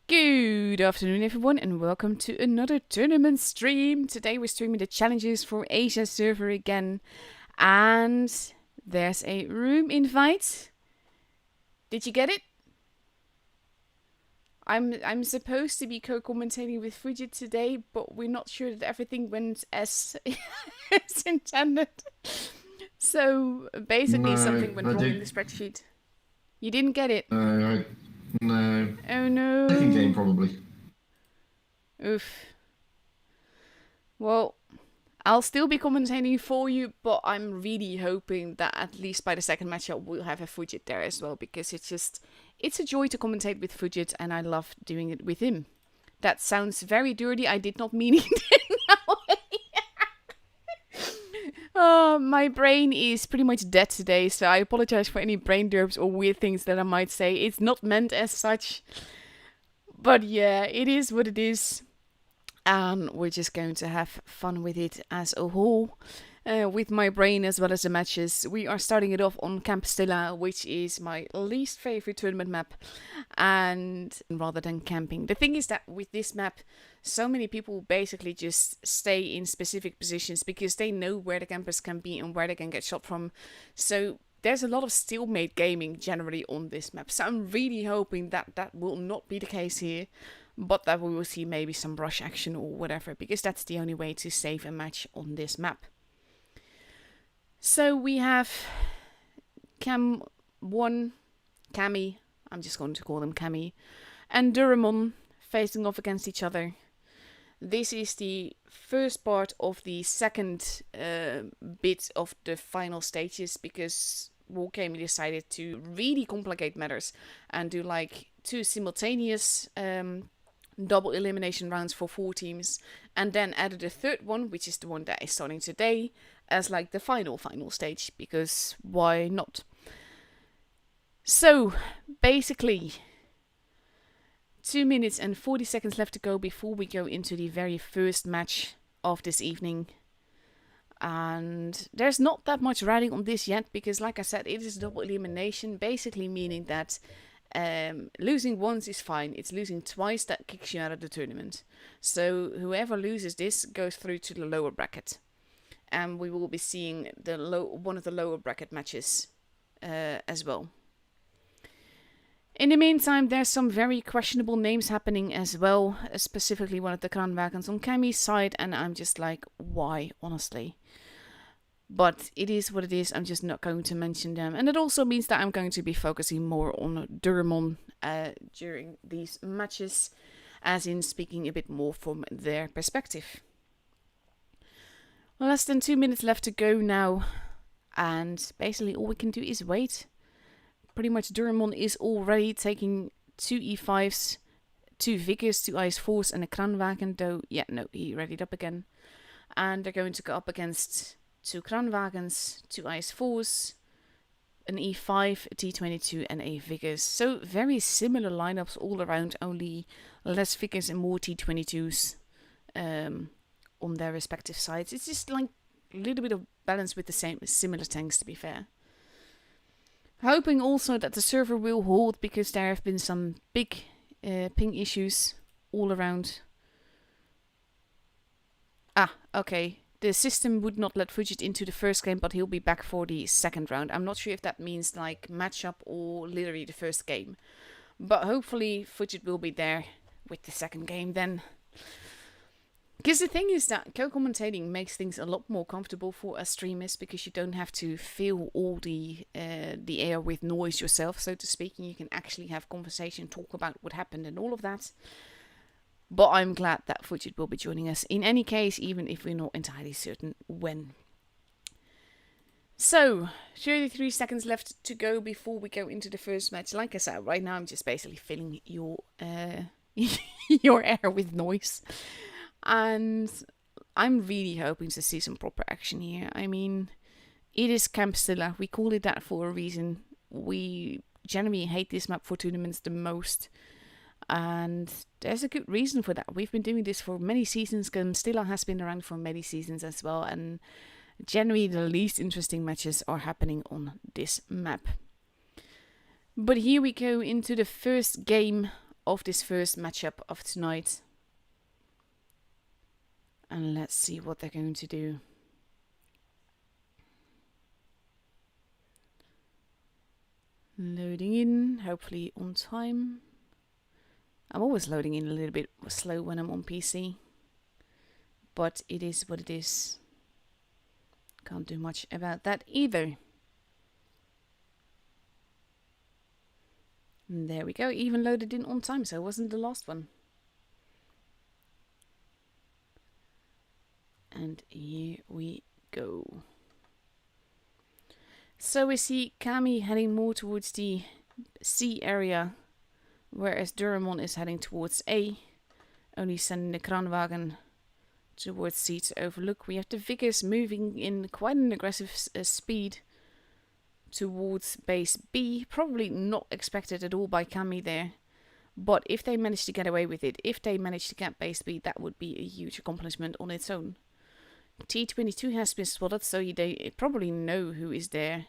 Good afternoon, everyone, and welcome to another tournament stream. Today we're streaming the challenges for Asia server again, and there's a room invite. Did you get it? I'm supposed to be co-commentating with Fujit today, but we're not sure that everything went as as intended. So basically, No, something went I wrong in the did. spreadsheet. You didn't get it. No, no. Oh Second game no. probably. Oof. Well, I'll still be commentating for you, but I'm really hoping that at least by the second matchup we'll have a Fujit there as well, because it's a joy to commentate with Fujit, and I love doing it with him. That sounds very dirty. I did not mean it in that way. Oh, my brain is pretty much dead today, so I apologize for any brain derps or weird things that I might say. It's not meant as such, but yeah, it is what it is. And we're just going to have fun with it as a whole. With my brain as well as the matches. We are starting it off on Camp Stella, which is my least favorite tournament map, and rather than camping. The thing is that with this map, so many people basically just stay in specific positions because they know where the campers can be and where they can get shot from. So there's a lot of stalemate gaming generally on this map. So I'm really hoping that that will not be the case here, but that we will see maybe some rush action or whatever, because that's the only way to save a match on this map. So we have Cam 1, Cammy, I'm just going to call them Cammy, and Duramon facing off against each other. This is the first part of the second bit of the final stages, because Wargaming decided to really complicate matters and do like 2 simultaneous double elimination rounds for 4 teams, and then added a third one, which is the one that is starting today, as like the final stage, because why not? So basically 2 minutes and 40 seconds left to go before we go into the very first match of this evening. And there's not that much writing on this yet, because like I said, it is double elimination, basically meaning that losing once is fine. It's losing twice that kicks you out of the tournament. So whoever loses this goes through to the lower bracket, and we will be seeing one of the lower bracket matches as well. In the meantime, there's some very questionable names happening as well, specifically one of the Kranwagens on Cammy's side, and I'm just like, why, honestly? But it is what it is. I'm just not going to mention them. And it also means that I'm going to be focusing more on Durmon during these matches, as in speaking a bit more from their perspective. Less than 2 minutes left to go now, and basically all we can do is wait. Pretty much Durmon is already taking 2 E5s, 2 Vickers, 2 IS4s, and a Kranwagen, though, yeah, no, he readied up again. And they're going to go up against 2 Kranwagens, 2 IS4s, an E5, a T22, and a Vickers. So very similar lineups all around, only less Vickers and more T22s on their respective sides. It's just like a little bit of balance with the similar tanks, to be fair. Hoping also that the server will hold, because there have been some big ping issues all around. Ah, okay. The system would not let Fujit into the first game, but he'll be back for the second round. I'm not sure if that means like matchup or literally the first game. But hopefully Fujit will be there with the second game then. Because the thing is that co-commentating makes things a lot more comfortable for us streamers, because you don't have to fill all the air with noise yourself, so to speak, and you can actually have conversation, talk about what happened and all of that. But I'm glad that Fujit will be joining us in any case, even if we're not entirely certain when. So, 33 seconds left to go before we go into the first match. Like I said, right now I'm just basically filling your your air with noise. And I'm really hoping to see some proper action here. I mean, it is Camp Stella. We call it that for a reason. We generally hate this map for tournaments the most. And there's a good reason for that. We've been doing this for many seasons. Camp Stella has been around for many seasons as well. And generally the least interesting matches are happening on this map. But here we go into the first game of this first matchup of tonight. And let's see what they're going to do. Loading in, hopefully on time. I'm always loading in a little bit slow when I'm on PC. But it is what it is. Can't do much about that either. And there we go, even loaded in on time, so it wasn't the last one. And here we go. So we see Kami heading more towards the C area, whereas Duramon is heading towards A, only sending the Kranwagen towards C to overlook. We have the Vickers moving in quite an aggressive speed towards base B, probably not expected at all by Kami there. But if they manage to get away with it, if they manage to get base B, that would be a huge accomplishment on its own. T22 has been spotted, so they probably know who is there.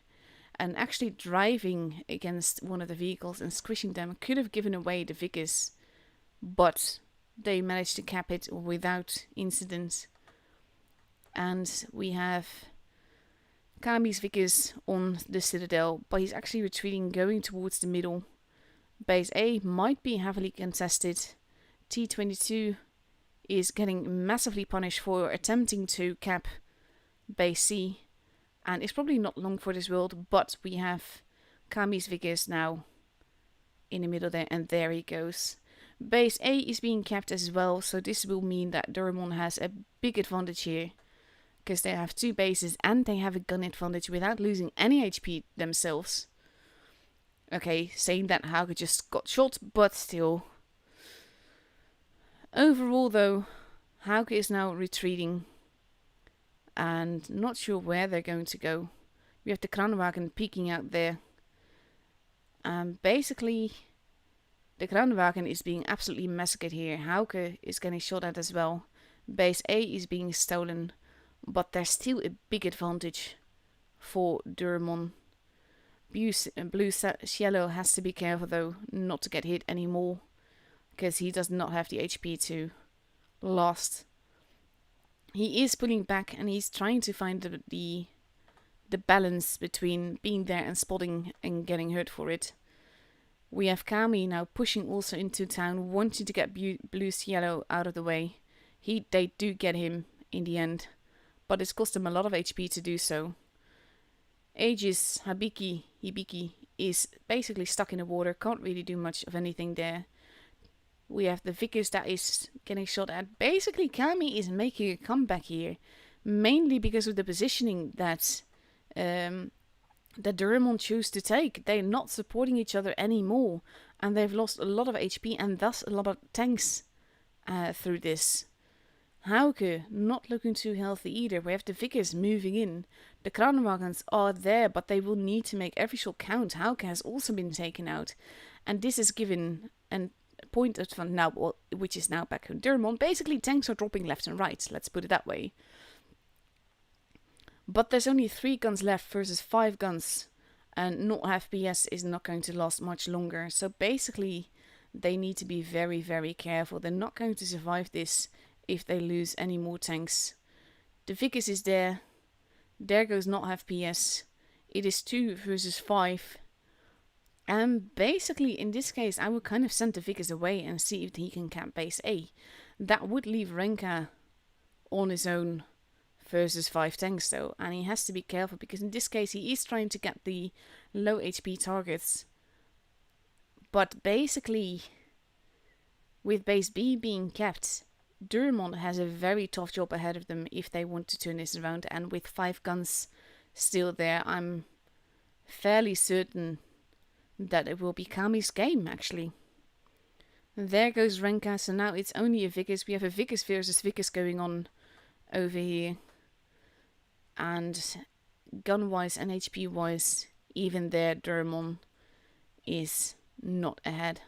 And actually driving against one of the vehicles and squishing them could have given away the Vickers. But they managed to cap it without incident. And we have Kami's Vickers on the Citadel, but he's actually retreating, going towards the middle. Base A might be heavily contested. T22 is getting massively punished for attempting to cap base C, and it's probably not long for this world, but we have Kami's Vickers now in the middle there, and there he goes. Base A is being capped as well, so this will mean that Duramon has a big advantage here, because they have two bases and they have a gun advantage without losing any HP themselves. Okay, saying that Hauke just got shot, but still. Overall though, Hauke is now retreating and not sure where they're going to go. We have the Kranwagen peeking out there. Basically, the Kranwagen is being absolutely massacred here. Hauke is getting shot at as well. Base A is being stolen, but there's still a big advantage for Duramon. Blue Cielo has to be careful though, not to get hit anymore, because he does not have the HP to last. He is pulling back and he's trying to find the balance between being there and spotting and getting hurt for it. We have Kami now pushing also into town, wanting to get Blue Cielo out of the way. They do get him in the end, but it's cost him a lot of HP to do so. Aegis Hibiki is basically stuck in the water, can't really do much of anything there. We have the Vickers that is getting shot at. Basically, Kami is making a comeback here, mainly because of the positioning that Duramon choose to take. They're not supporting each other anymore, and they've lost a lot of HP and thus a lot of tanks through this. Hauke not looking too healthy either. We have the Vickers moving in. The Kranwagens are there, but they will need to make every shot count. Hauke has also been taken out, and this is given a point of fun now, which is now back on Duramon. Basically, tanks are dropping left and right. Let's put it that way. But there's only 3 guns left versus 5 guns, and not FPS is not going to last much longer. So basically, they need to be very, very careful. They're not going to survive this if they lose any more tanks. The Vickers is there. There goes not FPS. It is 2 versus 5. And basically, in this case, I would kind of send the Vickers away and see if he can camp base A. That would leave Renka on his own versus 5 tanks though. And he has to be careful because in this case, he is trying to get the low HP targets. But basically, with base B being kept, Duramon has a very tough job ahead of them if they want to turn this around. And with 5 guns still there, I'm fairly certain that it will be Kami's game, actually. And there goes Renka, so now it's only a Vickers. We have a Vickers versus Vickers going on over here. And gun-wise and HP-wise, even there, Duramon is not ahead.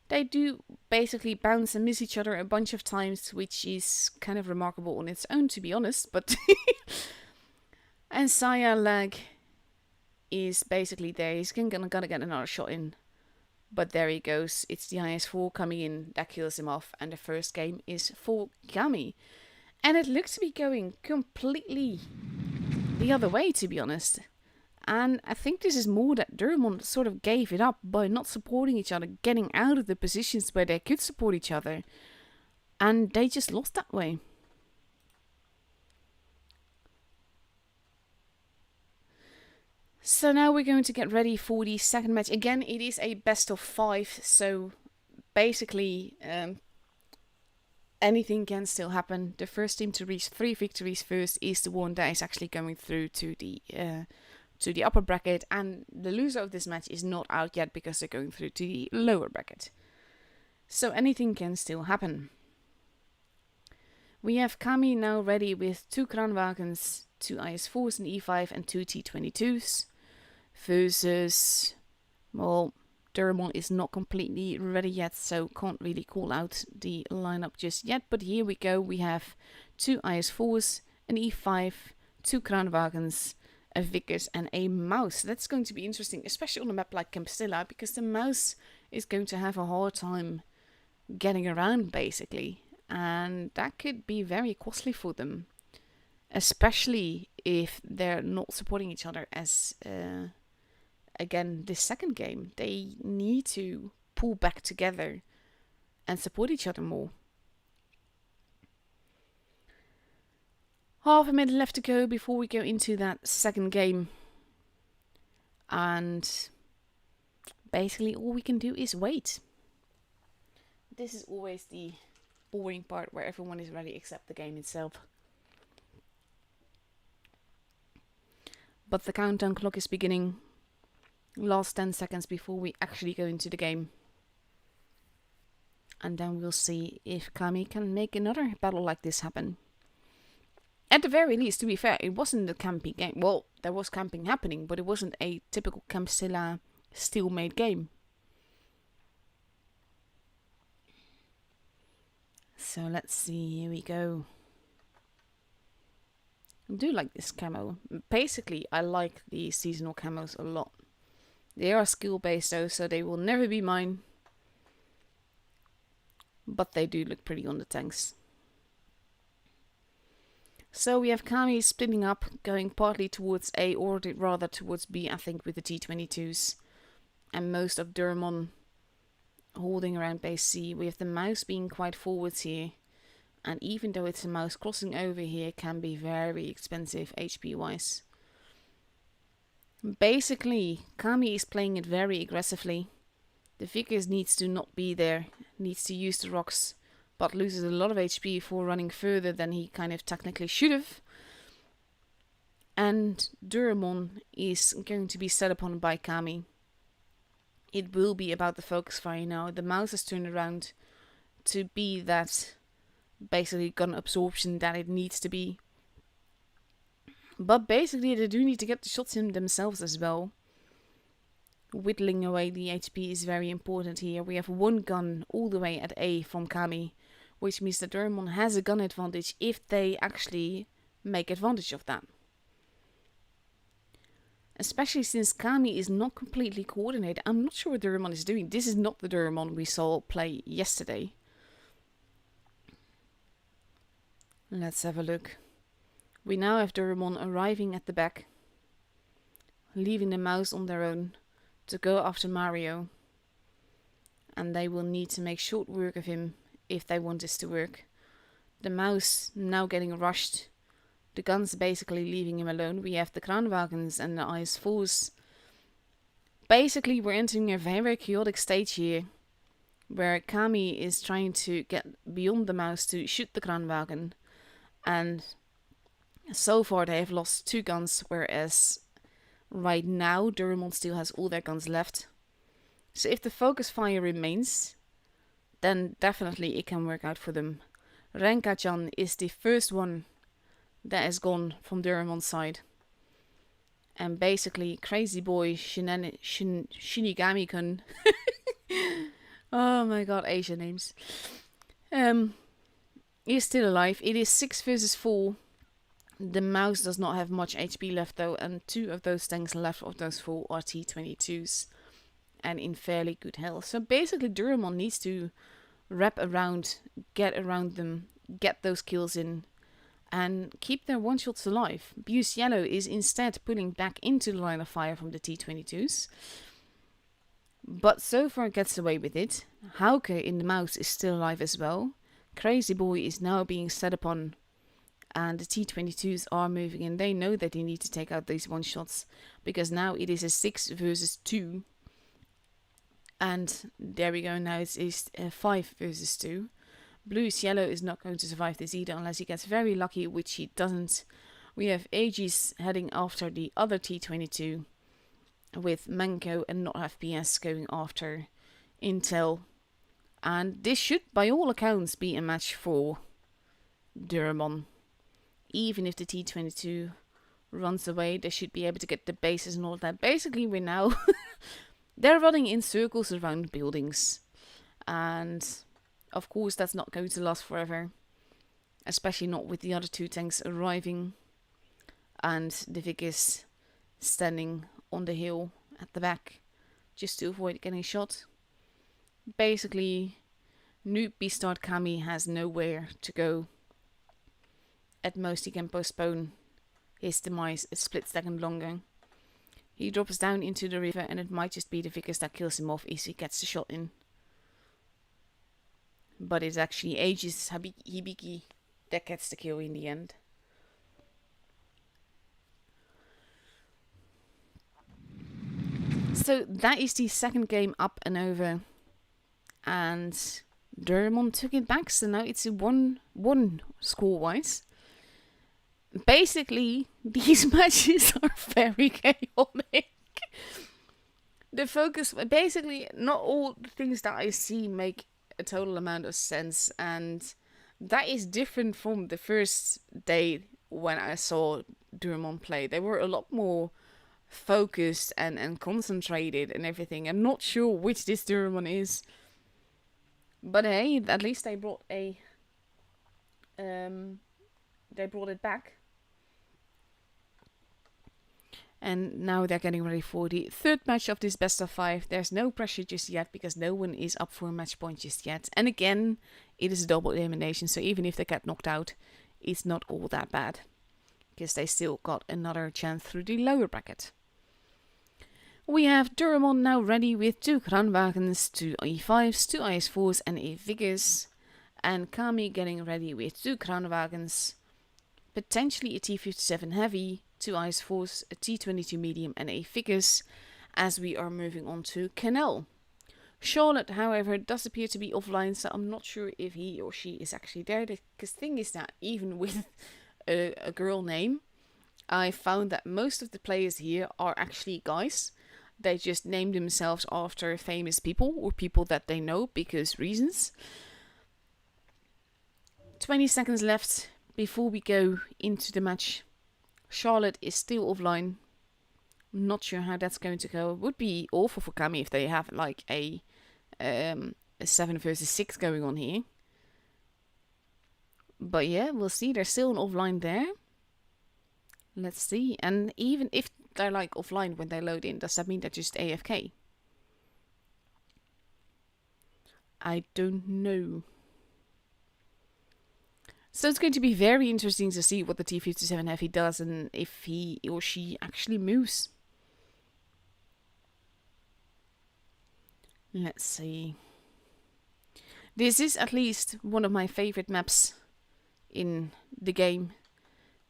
They do basically bounce and miss each other a bunch of times, which is kind of remarkable on its own, to be honest. But and Saya Lag is basically there. He's gonna get another shot in. But there he goes. It's the IS-4 coming in that kills him off. And the first game is for Kami. And it looks to be going completely the other way, to be honest. And I think this is more that Durmon sort of gave it up by not supporting each other, getting out of the positions where they could support each other. And they just lost that way. So now we're going to get ready for the second match. Again, it is a best of 5, so basically anything can still happen. The first team to reach 3 victories first is the one that is actually going through to the upper bracket, and the loser of this match is not out yet because they're going through to the lower bracket. So anything can still happen. We have Kami now ready with 2 Kranwagens, 2 IS-4s, an E5 and 2 T-22s. Versus, well, Durmon is not completely ready yet, so can't really call out the lineup just yet. But here we go, we have 2 IS-4s, an E5, 2 Kranwagens, a Vickers and a Mouse. That's going to be interesting, especially on a map like Campstilla, because the Mouse is going to have a hard time getting around, basically. And that could be very costly for them. Especially if they're not supporting each other as... Again, this second game, they need to pull back together and support each other more. Half a minute left to go before we go into that second game. And basically all we can do is wait. This is always the boring part where everyone is ready except the game itself. But the countdown clock is beginning. Last 10 seconds before we actually go into the game. And then we'll see if Kami can make another battle like this happen. At the very least, to be fair, it wasn't a camping game. Well, there was camping happening, but it wasn't a typical Campstilla steel-made game. So let's see, here we go. I do like this camo. Basically, I like the seasonal camos a lot. They are skill based though, so they will never be mine. But they do look pretty on the tanks. So we have Kami splitting up, going partly towards A or rather towards B, I think, with the T-22s. And most of Durmon holding around base C. We have the Mouse being quite forwards here. And even though it's a Mouse, crossing over here can be very expensive HP wise. Basically, Kami is playing it very aggressively. The Vickers needs to not be there, needs to use the rocks, but loses a lot of HP for running further than he kind of technically should have. And Durmon is going to be set upon by Kami. It will be about the focus fire now. The Mouse has turned around to be that basically gun absorption that it needs to be. But basically they do need to get the shots in themselves as well. Whittling away the HP is very important here. We have one gun all the way at A from Kami, which means that Durmon has a gun advantage if they actually make advantage of that. Especially since Kami is not completely coordinated. I'm not sure what Durmon is doing. This is not the Durmon we saw play yesterday. Let's have a look. We now have Durmon arriving at the back, leaving the Mouse on their own to go after Mario. And they will need to make short work of him if they want this to work. The Mouse now getting rushed. The guns basically leaving him alone. We have the Kranwagens and the IS-4s. Basically we're entering a very chaotic stage here, where Kami is trying to get beyond the Mouse to shoot the Kranwagen. And so far they have lost 2 guns, whereas right now Durmon still has all their guns left. So if the focus fire remains, then definitely it can work out for them. Renka-chan is the first one that is gone from Durmon's side. And basically Crazy Boy Shinigami-kun oh my god, Asian names. Is still alive. It is 6 versus 4. The Mouse does not have much HP left though, and 2 of those tanks left of those 4 are T-22s. and in fairly good health. So basically Duramon needs to wrap around, get around them, get those kills in, and keep their one-shots alive. Buse Yellow is instead pulling back into the line of fire from the T-22s. But so far gets away with it. Hauke in the mouse is still alive as well. Crazy Boy is now being set upon, and the T-22s are moving in. They know that they need to take out these one-shots, because now it is a 6 versus 2. And there we go, now it's a 5 versus 2. Blues Yellow is not going to survive this either unless he gets very lucky, which he doesn't. We have Aegis heading after the other T-22, with Manko and not FPS going after Intel. And this should, by all accounts, be a match for Duramon. Even if the T-22 runs away, they should be able to get the bases and all that. Basically, we're now... they're running in circles around buildings. And, of course, that's not going to last forever. Especially not with the other 2 tanks arriving. And the Vickers standing on the hill at the back, just to avoid getting shot. Basically, Noob Beastart Kami has nowhere to go. At most he can postpone his demise a split second longer. He drops down into the river, and it might just be the Vickers that kills him off if he gets the shot in. But it's actually Aegis Hibiki that gets the kill in the end. So that is the second game up and over. And Duramon took it back, so now it's a 1-1 score-wise. Basically, these matches are very chaotic. The focus, basically, not all the things that I see make a total amount of sense. And that is different from the first day when I saw Duramon play. They were a lot more focused and concentrated and everything. I'm not sure which this Duramon is, but hey, at least they brought it back, and now they're getting ready for the third match of this best of 5. There's no pressure just yet because no one is up for a match point just yet, and again, it is a double elimination, so even if they get knocked out, it's not all that bad because they still got another chance through the lower bracket. We have Duramon now ready with 2 Kranwagens, 2 E5s, 2 IS4s and a Vickers. And Kami getting ready with 2 Kranwagens, potentially a T-57 Heavy, 2 IS4s, a T-22 Medium and a Vickers, as we are moving on to Canal. Charlotte, however, does appear to be offline, so I'm not sure if he or she is actually there. Because the thing is that even with a girl name, I found that most of the players here are actually guys. They just name themselves after famous people or people that they know because reasons. 20 seconds left before we go into the match. Charlotte is still offline. I'm not sure how that's going to go. It would be awful for Kami if they have like a 7 versus 6 going on here. But yeah, we'll see. There's still an offline there. Let's see. And even if they're like offline when they load in, does that mean they're just AFK? I don't know. So it's going to be very interesting to see what the T-57 Heavy does and if he or she actually moves. Let's see. This is at least one of my favorite maps in the game.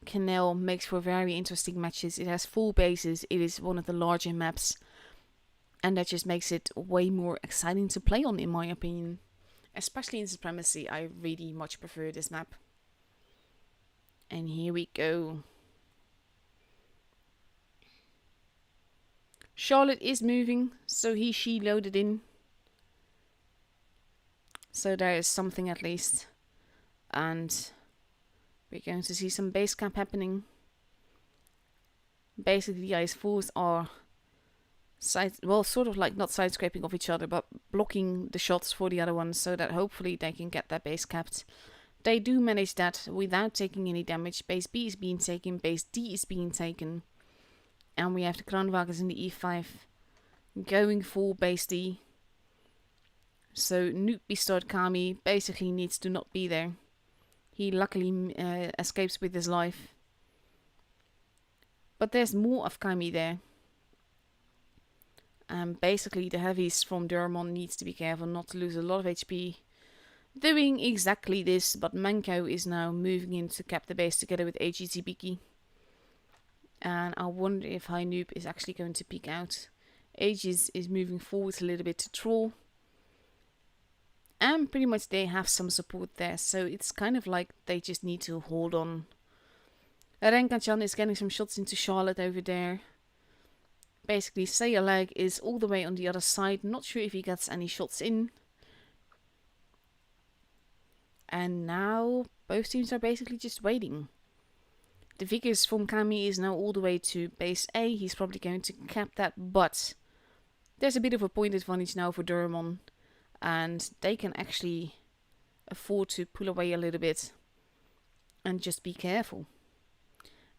Canal makes for very interesting matches. It has full bases. It is one of the larger maps. And that just makes it way more exciting to play on, in my opinion. Especially in Supremacy, I really much prefer this map. And here we go. Charlotte is moving, so she loaded in. So there is something at least. And we're going to see some base cap happening. Basically, the IS-4s are sort of like not side scraping off each other, but blocking the shots for the other ones so that hopefully they can get their base capped. They do manage that without taking any damage. Base B is being taken, base D is being taken. And we have the Kranwagens in the E5 going for base D. So Noob bestart Kami basically needs to not be there. He luckily escapes with his life. But there's more of Kami there. And basically the heavies from Durmon needs to be careful not to lose a lot of HP. Doing exactly this, but Manko is now moving in to cap the base together with AG and I wonder if High Noob is actually going to peek out. Aegis is moving forward a little bit to troll. And pretty much they have some support there, so it's kind of like they just need to hold on. Renkan-chan is getting some shots into Charlotte over there. Basically, Sayalag is all the way on the other side. Not sure if he gets any shots in. And now both teams are basically just waiting. The Vickers from Kami is now all the way to base A. He's probably going to cap that, but there's a bit of a point advantage now for Durmon. And they can actually afford to pull away a little bit. And just be careful.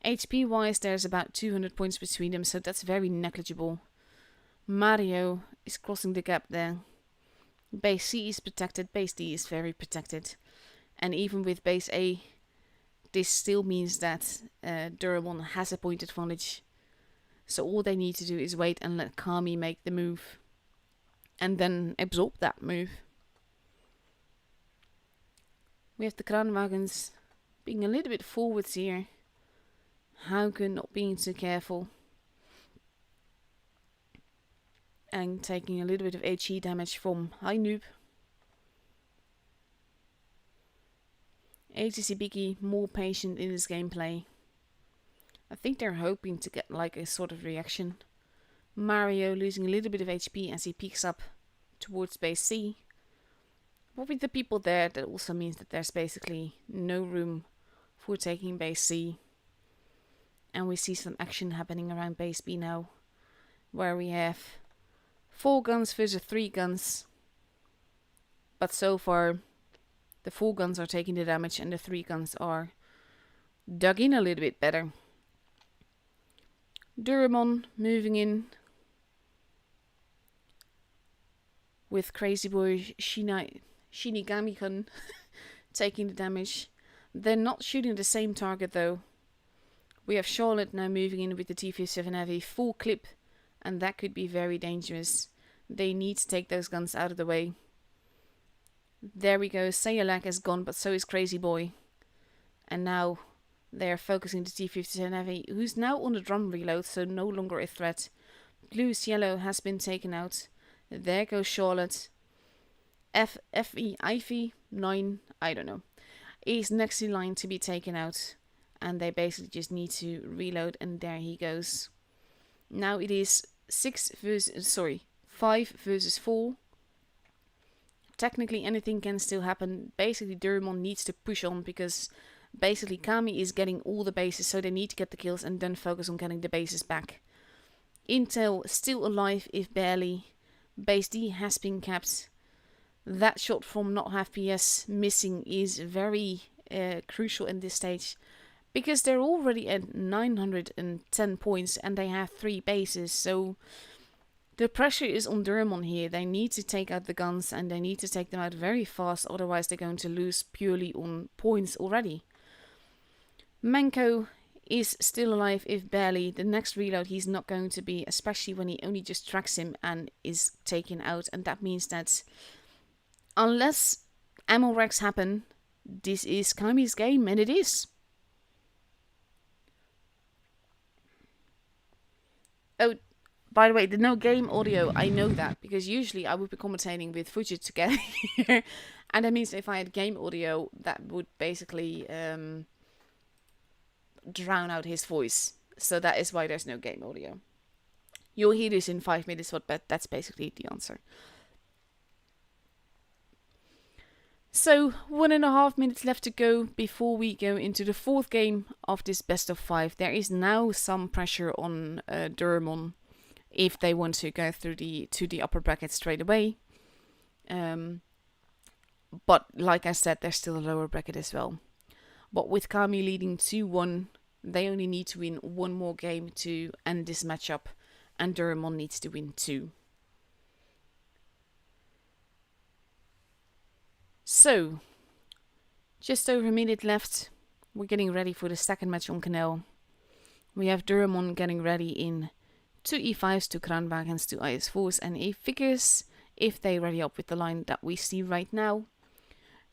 HP wise, there's about 200 points between them, so that's very negligible. Mario is crossing the gap there. Base C is protected, base D is very protected. And even with base A, this still means that Durmon has a point advantage. So all they need to do is wait and let Kami make the move. And then absorb that move. We have the Kranwagens being a little bit forwards here. Haugen not being too careful. And taking a little bit of HE damage from High Noob. AGC more patient in his gameplay. I think they're hoping to get like a sort of reaction. Mario losing a little bit of HP as he peeks up towards base C. But with the people there, that also means that there's basically no room for taking base C. And we see some action happening around base B now, where we have 4 guns versus 3 guns. But so far, the 4 guns are taking the damage and the 3 guns are dug in a little bit better. Durmon moving in with Crazy Boy Shinigami-kun taking the damage. They're not shooting the same target though. We have Charlotte now moving in with the T-57 Heavy full clip, and that could be very dangerous. They need to take those guns out of the way. There we go, Sayalak is gone, but so is Crazy Boy. And now they are focusing the T-57 Heavy, who's now on the drum reload, so no longer a threat. Blue's yellow has been taken out. There goes Charlotte. FE Ivy 9, I don't know, is next in line to be taken out. And they basically just need to reload, and there he goes. Now it is 5 versus 4. Technically anything can still happen. Basically Durmon needs to push on because basically Kami is getting all the bases, so they need to get the kills and then focus on getting the bases back. Intel still alive, if barely. Base D has been capped. That shot from not half PS missing is very crucial in this stage. Because they're already at 910 points and they have 3 bases, so the pressure is on Durmon here. They need to take out the guns and they need to take them out very fast, otherwise they're going to lose purely on points already. Manko is still alive, if barely. The next reload he's not going to be, especially when he only just tracks him and is taken out, and that means that unless ammo racks happen, this is Kami's game, and it is. Oh, by the way, the no game audio, I know that, because usually I would be commentating with Fujit together here, and that means if I had game audio, that would basically drown out his voice. So that is why there's no game audio. You'll hear this in 5 minutes, but that's basically the answer. So, 1.5 minutes left to go before we go into the 4th game of this best of 5. There is now some pressure on Durmon if they want to go through to the upper bracket straight away. But like I said, there's still a lower bracket as well. But with Kami leading 2-1, they only need to win 1 more game to end this matchup, and Durmon needs to win 2. So, just over a minute left. We're getting ready for the second match on Canal. We have Durmon getting ready in 2 e5s, 2 Kranwagens, 2 is4s and a figures, if they ready up with the line that we see right now,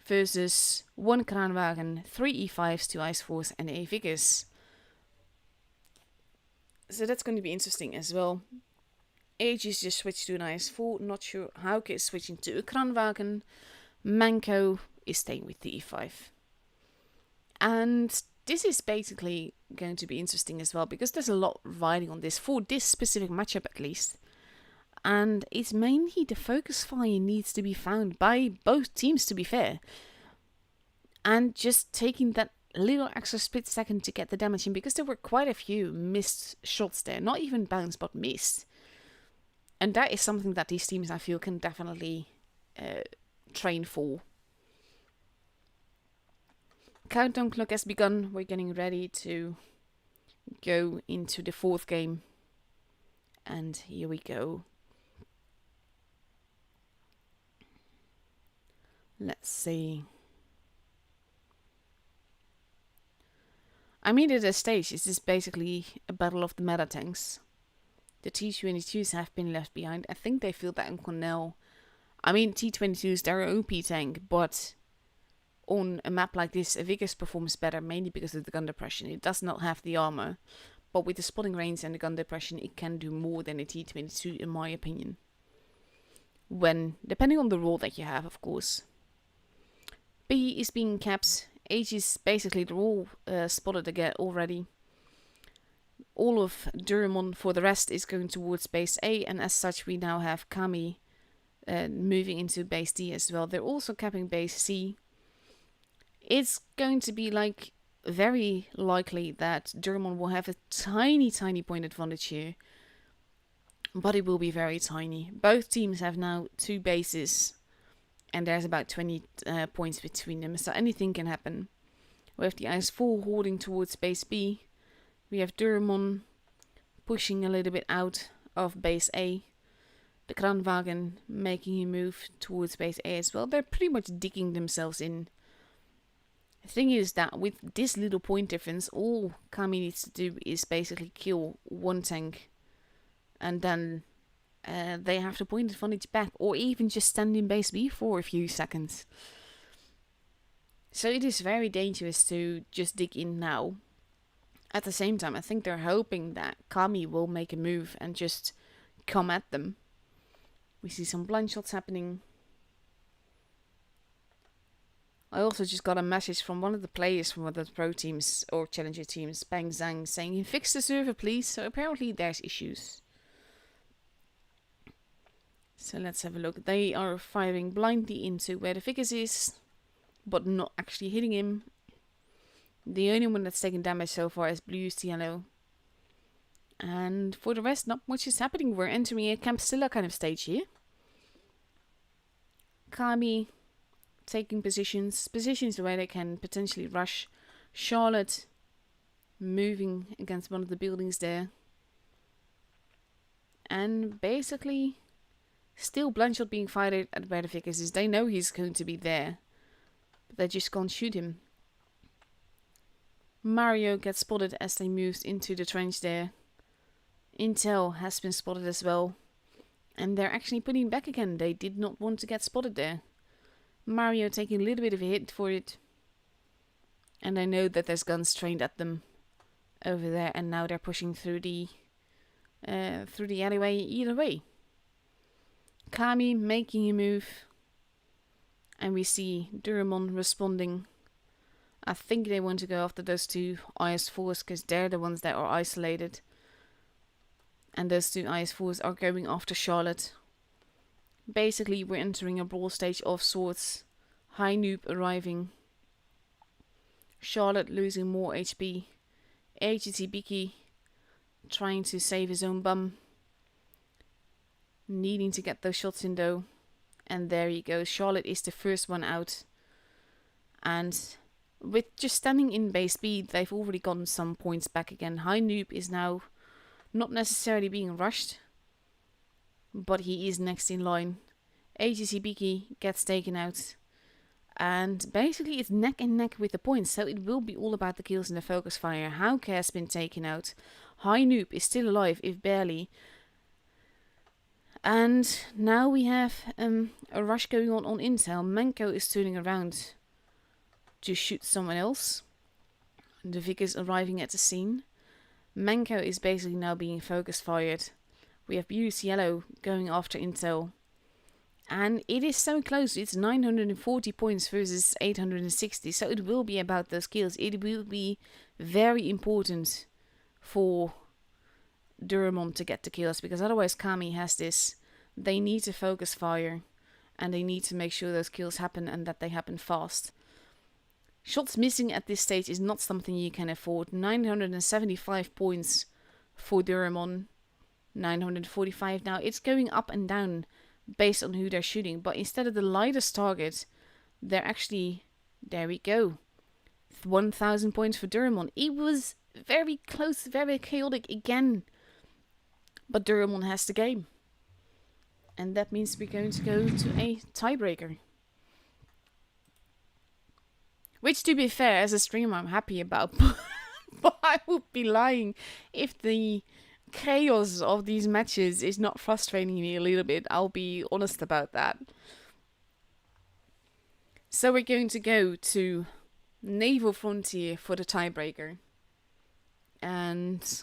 versus 1 Kranwagen, 3 e5s, 2 is4s and a figures. So that's going to be interesting as well. Aegis just switched to an is4, not sure. Hauke is switching to a Kranwagen. Manko is staying with the e5. And this is basically going to be interesting as well, because there's a lot riding on this, for this specific matchup at least. And it's mainly the focus fire needs to be found by both teams, to be fair. And just taking that little extra split second to get the damage in, because there were quite a few missed shots there. Not even bounced, but missed. And that is something that these teams, I feel, can definitely train for. Countdown clock has begun. We're getting ready to go into the fourth game. And here we go. Let's see. I mean, at this stage, this is basically a battle of the meta tanks. The T-22s have been left behind. I think they feel that in Cornell. I mean, T-22s, they're an OP tank, but on a map like this, a Vickers performs better, mainly because of the gun depression. It does not have the armor, but with the spotting range and the gun depression, it can do more than a T-22, in my opinion. Depending on the role that you have, of course. B is being capped. H is basically they're all spotted again already. All of Durmon for the rest is going towards base A, and as such we now have Kami moving into base D as well. They're also capping base C. It's going to be like very likely that Durmon will have a tiny point advantage here, but it will be very tiny. Both teams have now 2 bases, and there's about 20 points between them, so anything can happen. We have the is4 holding towards base B. We have Durmon pushing a little bit out of base A. The Kranwagen making a move towards base A as well. They're pretty much digging themselves in. The thing is that with this little point difference, all Kami needs to do is basically kill one tank, and then they have the point advantage back, or even just stand in base B for a few seconds. So it is very dangerous to just dig in now. At the same time, I think they're hoping that Kami will make a move and just come at them. We see some blind shots happening. I also just got a message from one of the players from one of the pro teams or challenger teams, Bang Zhang, saying, "Fix the server, please." So apparently there's issues. So let's have a look. They are firing blindly into where the Vickers is, but not actually hitting him. The only one that's taken damage so far is Blue Yellow. And for the rest, not much is happening. We're entering a Campsilla kind of stage here. Kami taking positions where they can potentially rush. Charlotte moving against one of the buildings there. And basically, still Bloodshot being fired at where the Vickers is. They know he's going to be there, but they just can't shoot him. Mario gets spotted as they moved into the trench there. Intel has been spotted as well. And they're actually putting back again. They did not want to get spotted there. Mario taking a little bit of a hit for it. And I know that there's guns trained at them over there. And now they're pushing through the alleyway either way. Kami making a move. And we see Durmon responding. I think they want to go after those 2 IS4s because they're the ones that are isolated. And those 2 IS4s are going after Charlotte. Basically, we're entering a brawl stage of sorts. High Noob arriving. Charlotte losing more HP. Agency Biki trying to save his own bum. Needing to get those shots in though. And there he goes. Charlotte is the first one out. And with just standing in base B, they've already gotten some points back again. High Noob is now not necessarily being rushed, but he is next in line. AGC Biki gets taken out. And basically it's neck and neck with the points, so it will be all about the kills and the focus fire. Hauke has been taken out. High Noob is still alive, if barely. And now we have a rush going on Intel. Menko is turning around to shoot someone else. The Vic is arriving at the scene. Menko is basically now being focus fired. We have Beauty Yellow going after Intel. And it is so close. It's 940 points versus 860. So it will be about those kills. It will be very important for Durmon to get the kills. Because otherwise Kami has this. They need to focus fire. And they need to make sure those kills happen and that they happen fast. Shots missing at this stage is not something you can afford. 975 points for Durmon. 945 now. It's going up and down based on who they're shooting. But instead of the lightest target, they're actually... There we go. 1,000 points for Durmon. It was very close, very chaotic again. But Durmon has the game. And that means we're going to go to a tiebreaker. Which, to be fair, as a streamer, I'm happy about. But I would be lying if the chaos of these matches is not frustrating me a little bit. I'll be honest about that. So we're going to go to Naval Frontier for the tiebreaker. And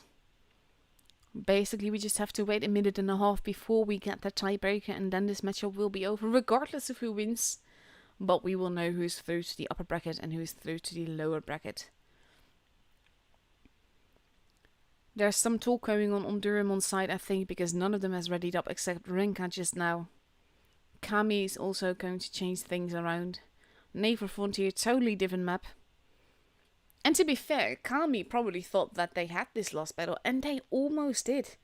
basically we just have to wait a minute and a half before we get the tiebreaker. And then this matchup will be over regardless of who wins. But we will know who's through to the upper bracket and who's through to the lower bracket. There's some talk going on Durmon's side, I think, because none of them has readied up except Renka just now. Kami is also going to change things around. Naval Frontier, totally different map. And to be fair, Kami probably thought that they had this last battle, and they almost did.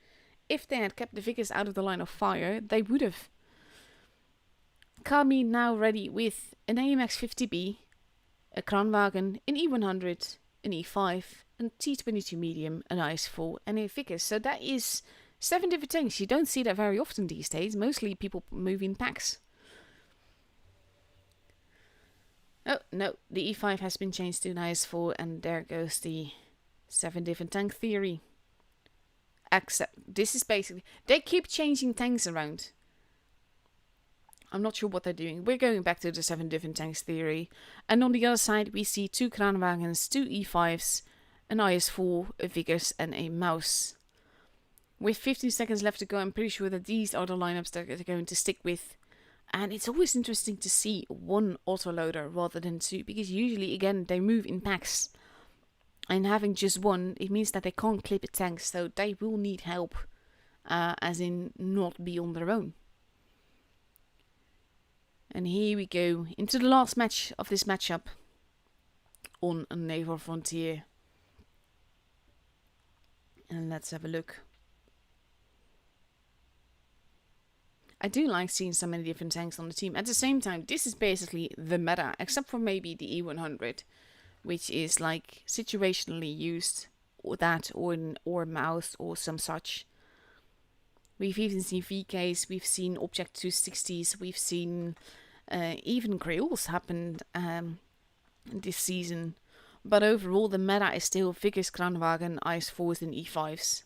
If they had kept the Vickers out of the line of fire, they would have. Kami now ready with an AMX 50B, a Kranwagen, an E100, an E5, a T22 medium, an IS-4 and a Vickers. So that is 7 different tanks. You don't see that very often these days. Mostly people move in packs. Oh no, the E5 has been changed to an IS-4 and there goes the 7 different tank theory. Except this is basically... They keep changing tanks around. I'm not sure what they're doing. We're going back to the 7 different tanks theory. And on the other side, we see 2 Kranwagens, 2 E5s, an IS-4, a Vickers, and a Mouse. With 15 seconds left to go, I'm pretty sure that these are the lineups that they're going to stick with. And it's always interesting to see 1 autoloader rather than 2. Because usually, again, they move in packs. And having just 1, it means that they can't clip a tank. So they will need help. As in, not be on their own. And here we go into the last match of this matchup on a Naval Frontier. And let's have a look. I do like seeing so many different tanks on the team. At the same time, this is basically the meta, except for maybe the E100, which is like situationally used, or that, or Mouse, or some such. We've even seen VKs, we've seen Object 260s, we've seen even Creoles happen this season. But overall the meta is still Vickers, Kranwagen, IS-4s and E5s.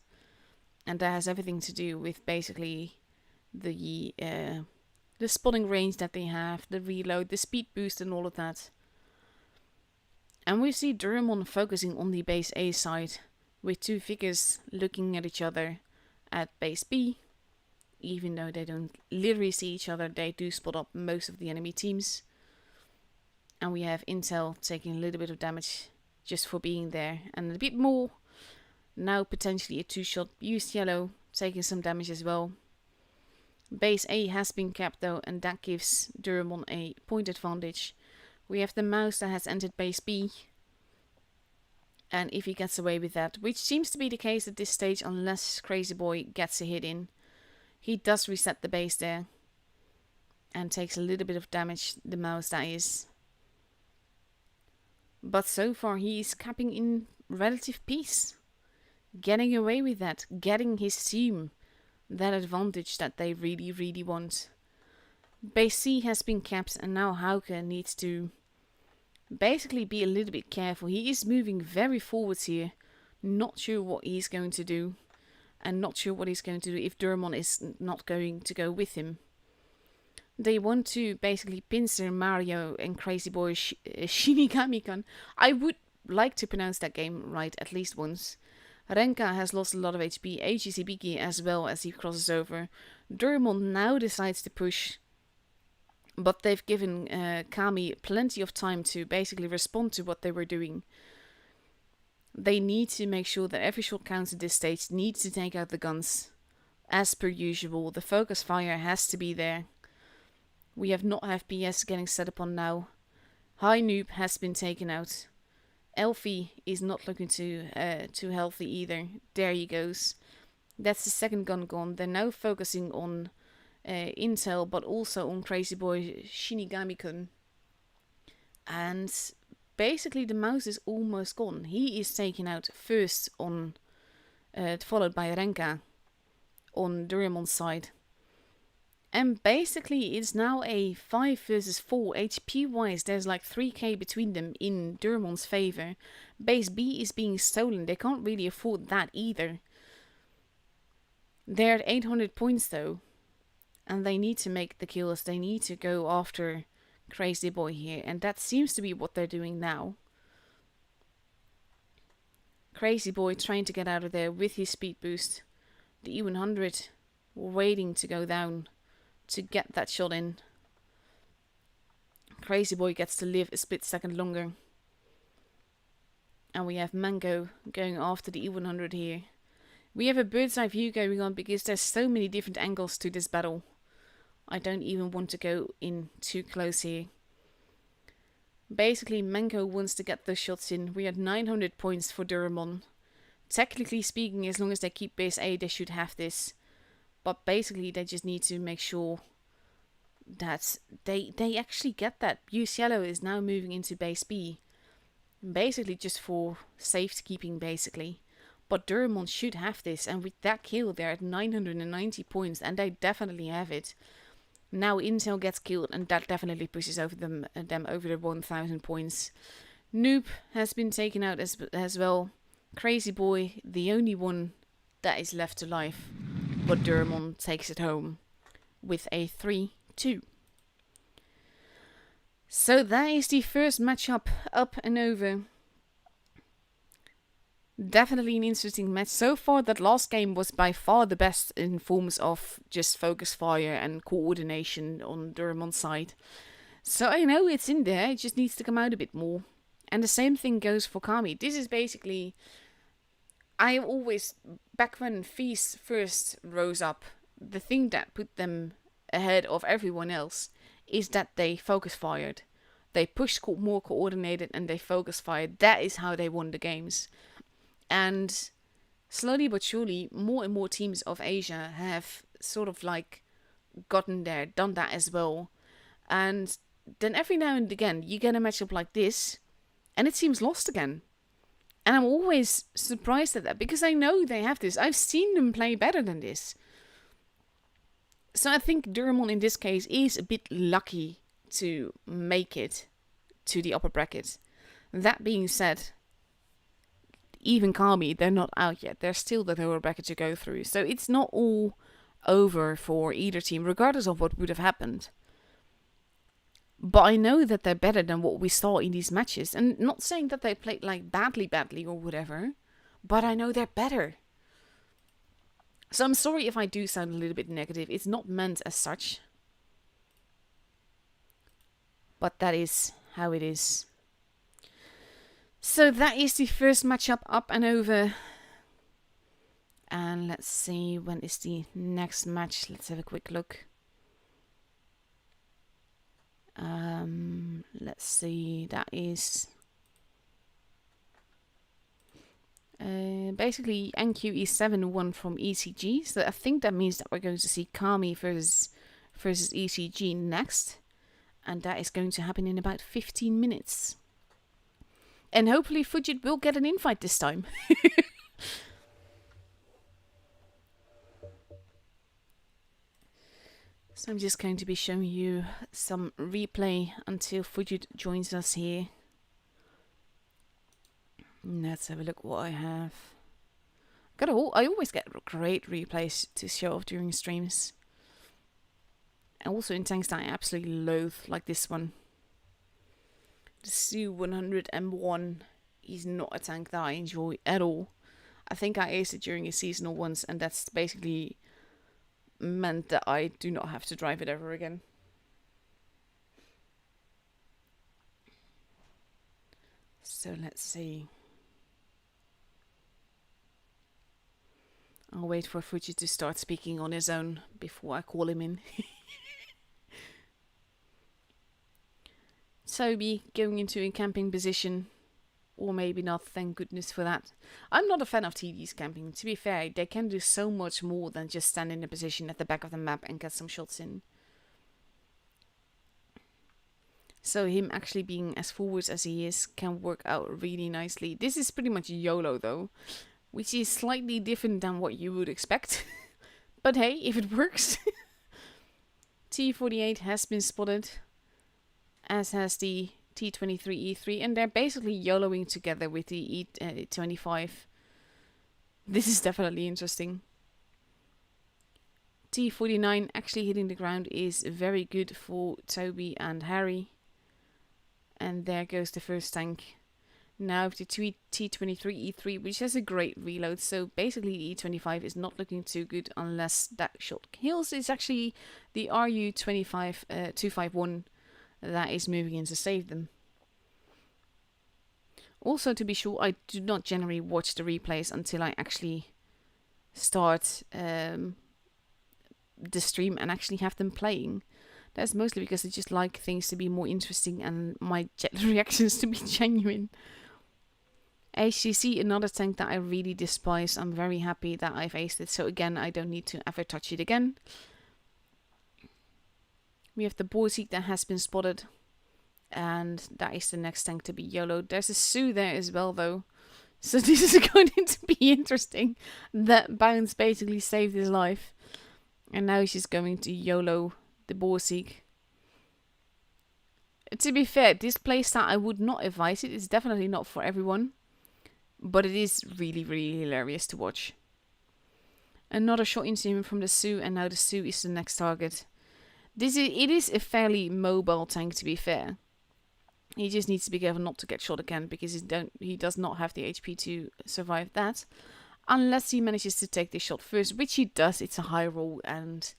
And that has everything to do with basically the spotting range that they have, the reload, the speed boost and all of that. And we see Durmon focusing on the base A side, with 2 Vickers looking at each other at base B. Even though they don't literally see each other, they do spot up most of the enemy teams. And we have Intel taking a little bit of damage just for being there. And a bit more. Now potentially a 2-shot. Used Yellow taking some damage as well. Base A has been capped though, and that gives Durmon a point advantage. We have the Mouse that has entered base B. And if he gets away with that, which seems to be the case at this stage unless Crazy Boy gets a hit in. He does reset the base there. And takes a little bit of damage, the Mouse that is. But so far he is capping in relative peace. Getting away with that. Getting his team that advantage that they really, really want. Base C has been capped, and now Hauke needs to basically be a little bit careful. He is moving very forwards here. Not sure what he's going to do. And not sure what he's going to do if Durmon is not going to go with him. They want to basically pincer Mario and Crazy Boy Shinigami-kun. I would like to pronounce that game right at least once. Renka has lost a lot of HP, Hibiki as well as he crosses over. Durmon now decides to push, but they've given Kami plenty of time to basically respond to what they were doing. They need to make sure that every shot counts at this stage, needs to take out the guns. As per usual, the focus fire has to be there. We have not FPS getting set up on now. High Noob has been taken out. Elfie is not looking too healthy either. There he goes. That's the second gun gone. They're now focusing on Intel, but also on Crazy Boy Shinigami-kun. And basically the mouse is almost gone. He is taken out first on, followed by Renka on Duremon's side. And basically it's now a 5 versus 4. HP wise, there's like 3k between them in Duremon's favor. Base B is being stolen. They can't really afford that either. They're at 800 points though. And they need to make the kills. They need to go after Crazy Boy here. And that seems to be what they're doing now. Crazy Boy trying to get out of there with his speed boost. The E100 waiting to go down to get that shot in. Crazy Boy gets to live a split second longer. And we have Mango going after the E100 here. We have a bird's eye view going on because there's so many different angles to this battle. I don't even want to go in too close here. Basically, Mango wants to get those shots in. We had 900 points for Durmon. Technically speaking, as long as they keep base A, they should have this. But basically, they just need to make sure that they actually get that. Use Yellow is now moving into base B. Basically, just for safekeeping, basically. But Durmon should have this. And with that kill, they're at 990 points. And they definitely have it. Now Intel gets killed. And that definitely pushes over them over the 1000 points. Noob has been taken out as well. Crazy Boy, the only one that is left alive. But Durmon takes it home with a 3-2. So that is the first matchup up and over. Definitely an interesting match. So far, that last game was by far the best in forms of just focus fire and coordination on Durmon's side. So I know it's in there, it just needs to come out a bit more. And the same thing goes for Kami. This is basically... I always, back when Feast first rose up, the thing that put them ahead of everyone else is that they focus fired. They pushed more coordinated and they focus fired. That is how they won the games. And slowly but surely, more and more teams of Asia have sort of like gotten there, done that as well. And then every now and again, you get a matchup like this, and it seems lost again. And I'm always surprised at that, because I know they have this. I've seen them play better than this. So I think Durmon in this case is a bit lucky to make it to the upper bracket. That being said, even Kami, they're not out yet. There's still the lower bracket to go through. So it's not all over for either team, regardless of what would have happened. But I know that they're better than what we saw in these matches. And not saying that they played like badly or whatever. But I know they're better. So I'm sorry if I do sound a little bit negative. It's not meant as such. But that is how it is. So that is the first matchup up and over. And let's see, when is the next match? Let's have a quick look. Let's see, that is basically NQE7-1 from ECG. So I think that means that we're going to see Kami versus ECG next. And that is going to happen in about 15 minutes. And hopefully Fujit will get an invite this time. So I'm just going to be showing you some replay until Fujit joins us here. Let's have a look what I have. I always get great replays to show off during streams. And also in tanks that I absolutely loathe, like this one. The Su-101 is not a tank that I enjoy at all. I think I aced it during a seasonal once, and that's basically meant that I do not have to drive it ever again. So let's see. I'll wait for Fuji to start speaking on his own before I call him in. Toby going into a camping position. Or maybe not, thank goodness for that. I'm not a fan of TD's camping. To be fair, they can do so much more than just stand in a position at the back of the map and get some shots in. So him actually being as forward as he is can work out really nicely. This is pretty much YOLO though, which is slightly different than what you would expect. But hey, if it works. T48 has been spotted, as has the T23E3, and they're basically YOLOing together with the E25. This is definitely interesting. T49 actually hitting the ground is very good for Toby and Harry. And there goes the first tank. Now the T23E3, which has a great reload, so basically the E25 is not looking too good unless that shot kills. It's actually the RU251 that is moving in to save them. Also, to be sure, I do not generally watch the replays until I actually start the stream and actually have them playing. That's mostly because I just like things to be more interesting and my reactions to be genuine. HCC, another tank that I really despise. I'm very happy that I've aced it, so again, I don't need to ever touch it again. We have the Borsig that has been spotted. And that is the next tank to be YOLO. There's a Su there as well though. So this is going to be interesting. That bounce basically saved his life. And now she's going to YOLO the Borsig. To be fair, this playstyle I would not advise it. It's definitely not for everyone. But it is really, really hilarious to watch. Another shot into him from the Su, and now the Su is the next target. It is a fairly mobile tank, to be fair. He just needs to be careful not to get shot again, because he does not have the HP to survive that. Unless he manages to take this shot first, which he does. It's a high roll, and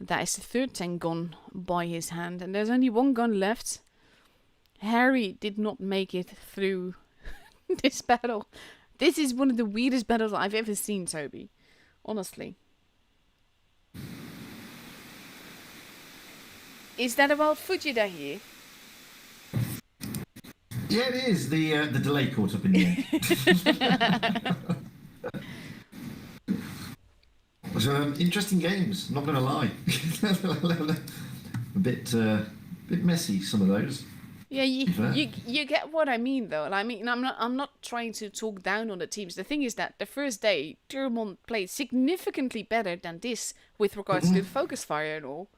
that is the third tank gone by his hand. And there's only one gun left. Harry did not make it through this battle. This is one of the weirdest battles I've ever seen, Toby. Honestly. Is that about Fujita here? Yeah, it is. The delay caught up in the end. So interesting games. Not going to lie. a bit messy. Some of those. Yeah, you get what I mean though. I mean, I'm not trying to talk down on the teams. The thing is that the first day, Durmont played significantly better than this with regards to the focus fire and all.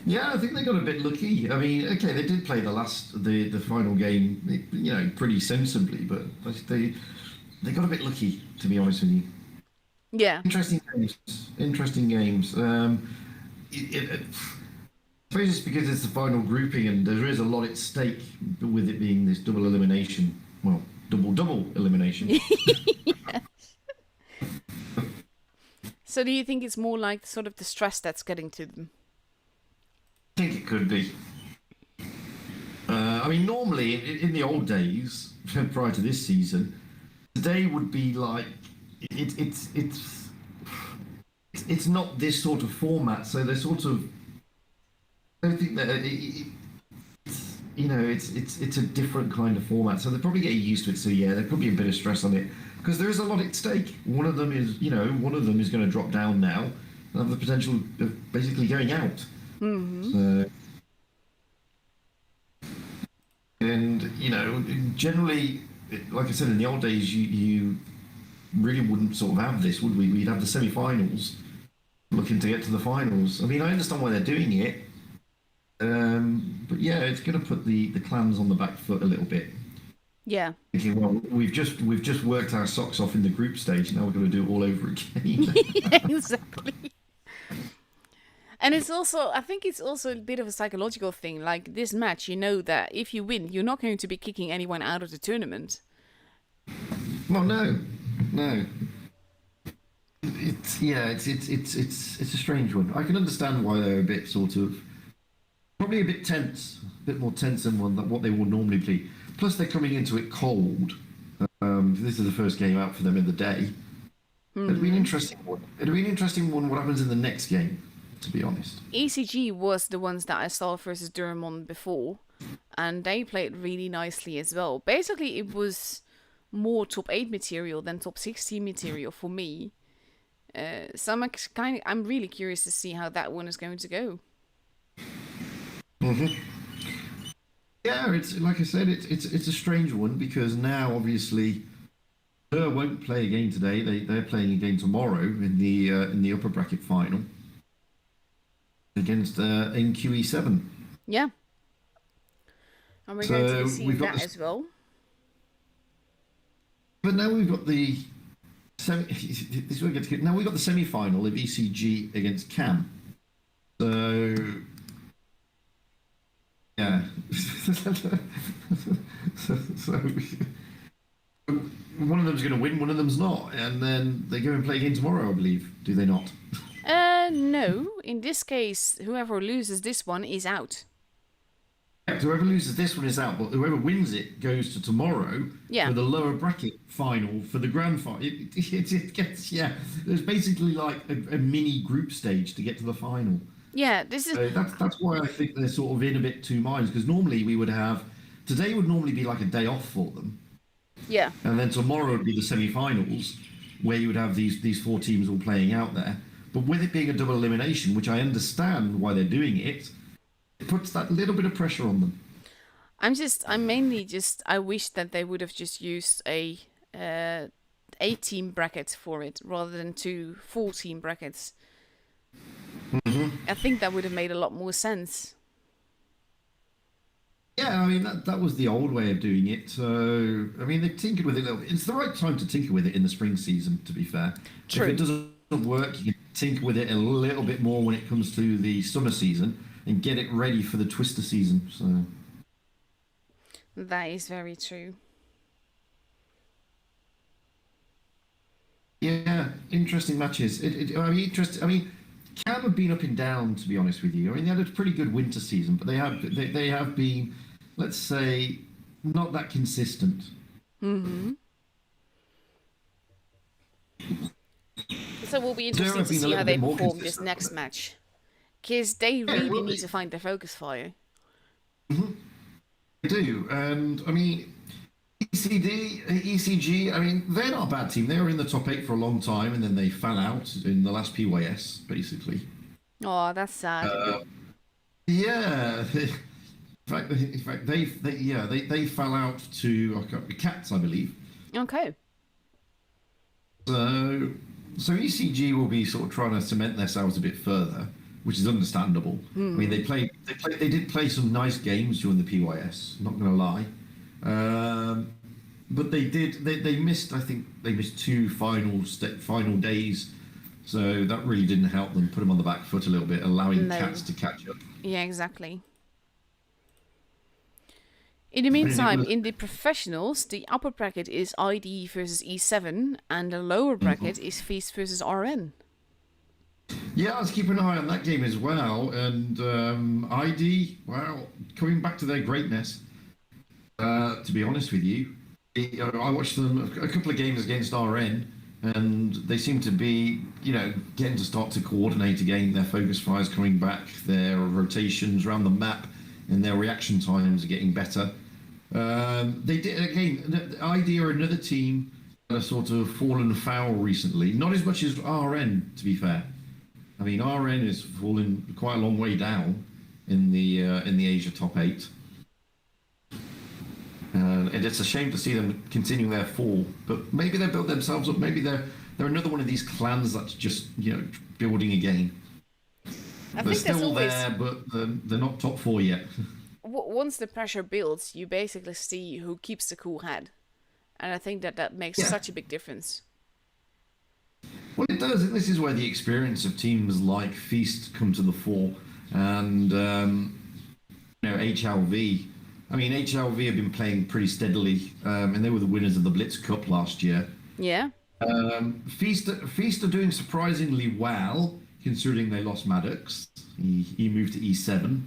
Yeah, I think they got a bit lucky. I mean, okay, they did play the final game, you know, pretty sensibly, but they got a bit lucky, to be honest with you. Yeah. Interesting games. I suppose it's because it's the final grouping and there is a lot at stake with it being this double elimination. Well, double elimination. Yes. So do you think it's more like sort of the stress that's getting to them? I think it could be. I mean, normally in the old days, prior to this season, today would be like it's not this sort of format. So they're sort of. I don't think that it's a different kind of format. So they're probably getting used to it. So yeah, there could be a bit of stress on it because there is a lot at stake. One of them is going to drop down now and have the potential of basically going out. Mm-hmm. So, and generally, like I said, in the old days, you really wouldn't sort of have this, would we? We'd have the semi-finals, looking to get to the finals. I mean, I understand why they're doing it, but yeah, it's going to put the clans on the back foot a little bit. Yeah. Thinking, well, we've just worked our socks off in the group stage. Now we're going to do it all over again. Yeah, exactly. And it's also, I think it's also a bit of a psychological thing. Like this match, you know that if you win, you're not going to be kicking anyone out of the tournament. Well, no. It's a strange one. I can understand why they're a bit sort of probably a bit tense, a bit more tense than what they would normally be. Plus, they're coming into it cold. This is the first game out for them in the day. It'll be an interesting one. It'll be an interesting one. What happens in the next game? To be honest, ECG was the ones that I saw versus Durham before, and they played really nicely as well. Basically, it was more top 8 material than top 16 material for me. So I'm really curious to see how that one is going to go. Yeah, it's like I said, it's a strange one because now obviously won't play again today. They're playing again tomorrow in the upper bracket final against NQE7. Yeah, and we're going to be seeing that as well. But now we've got the now we've got the semi-final of ECG against CAM. So yeah, so one of them's going to win, one of them's not, and then they go and play again tomorrow, I believe. Do they not? No. In this case, whoever loses this one is out. Whoever loses this one is out, but whoever wins it goes to tomorrow for the lower bracket final for the grand final. It gets There's basically like a mini group stage to get to the final. Yeah, this is. That's why I think they're sort of in a bit two minds because normally we would have today would normally be like a day off for them. Yeah. And then tomorrow would be the semi-finals where you would have these four teams all playing out there. But with it being a double elimination, which I understand why they're doing it. It puts that little bit of pressure on them. I wish that they would have just used a 8-team bracket for it rather than 2 4-team brackets. I think that would have made a lot more sense. Yeah, I mean that was the old way of doing it. So I mean they've tinkered with it a little bit. It's the right time to tinker with it in the spring season, to be fair. True. If it doesn't work, you can tinker with it a little bit more when it comes to the summer season. And get it ready for the Twister season. So that is very true. Yeah, interesting matches. I mean, Cam have been up and down. To be honest with you, I mean they had a pretty good winter season, but they have been, let's say, not that consistent. So it will be interesting to see how they perform this next match. Because they really need to find their focus fire. They do, and I mean, ECG, I mean, they're not a bad team. They were in the top 8 for a long time, and then they fell out in the last PYS, basically. Oh, that's sad. Yeah. In fact, they fell out to Cats, I believe. Okay. So ECG will be sort of trying to cement themselves a bit further, which is understandable. I mean, they did play some nice games during the PYS. Not going to lie, but they missed. I think they missed 2 final days, so that really didn't help them. Put them on the back foot a little bit, allowing Cats to catch up. Yeah, exactly. In the meantime, in the professionals, the upper bracket is ID versus E7, and the lower bracket is Feast versus RN. Yeah, let's keep an eye on that game as well. And ID, well, coming back to their greatness, to be honest with you, I watched them a couple of games against RN, and they seem to be, getting to start to coordinate again. Their focus fires coming back, their rotations around the map, and their reaction times are getting better. They did, again, ID are another team that have sort of fallen foul recently. Not as much as RN, to be fair. I mean, RN has fallen quite a long way down in the Asia top 8, and it's a shame to see them continuing their fall. But maybe they built themselves up. Maybe they're they're another one of these clans that's just building again. I They're think that's still always there, but they're not top 4 yet. Once the pressure builds, you basically see who keeps the cool head, and I think that makes Yeah. such a big difference. Well, it does. This is where the experience of teams like Feast come to the fore, and HLV. I mean, HLV have been playing pretty steadily, and they were the winners of the Blitz Cup last year. Yeah. Feast are doing surprisingly well, considering they lost Maddox. He moved to E7.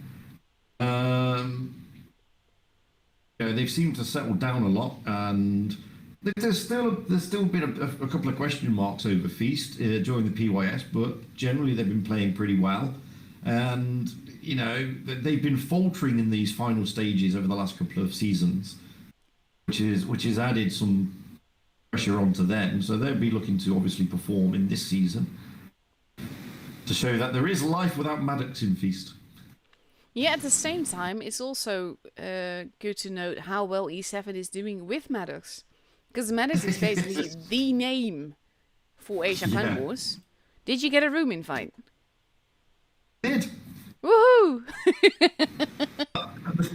They've seemed to settle down a lot, and there's still been a couple of question marks over Feast during the PYS, but generally they've been playing pretty well, and they've been faltering in these final stages over the last couple of seasons, which has added some pressure onto them. So they'll be looking to obviously perform in this season to show that there is life without Maddox in Feast. Yeah, at the same time, it's also good to note how well E7 is doing with Maddox. Because Maddox is basically the name for Asia Clan Yeah. Wars. Did you get a room invite? Did. Woohoo!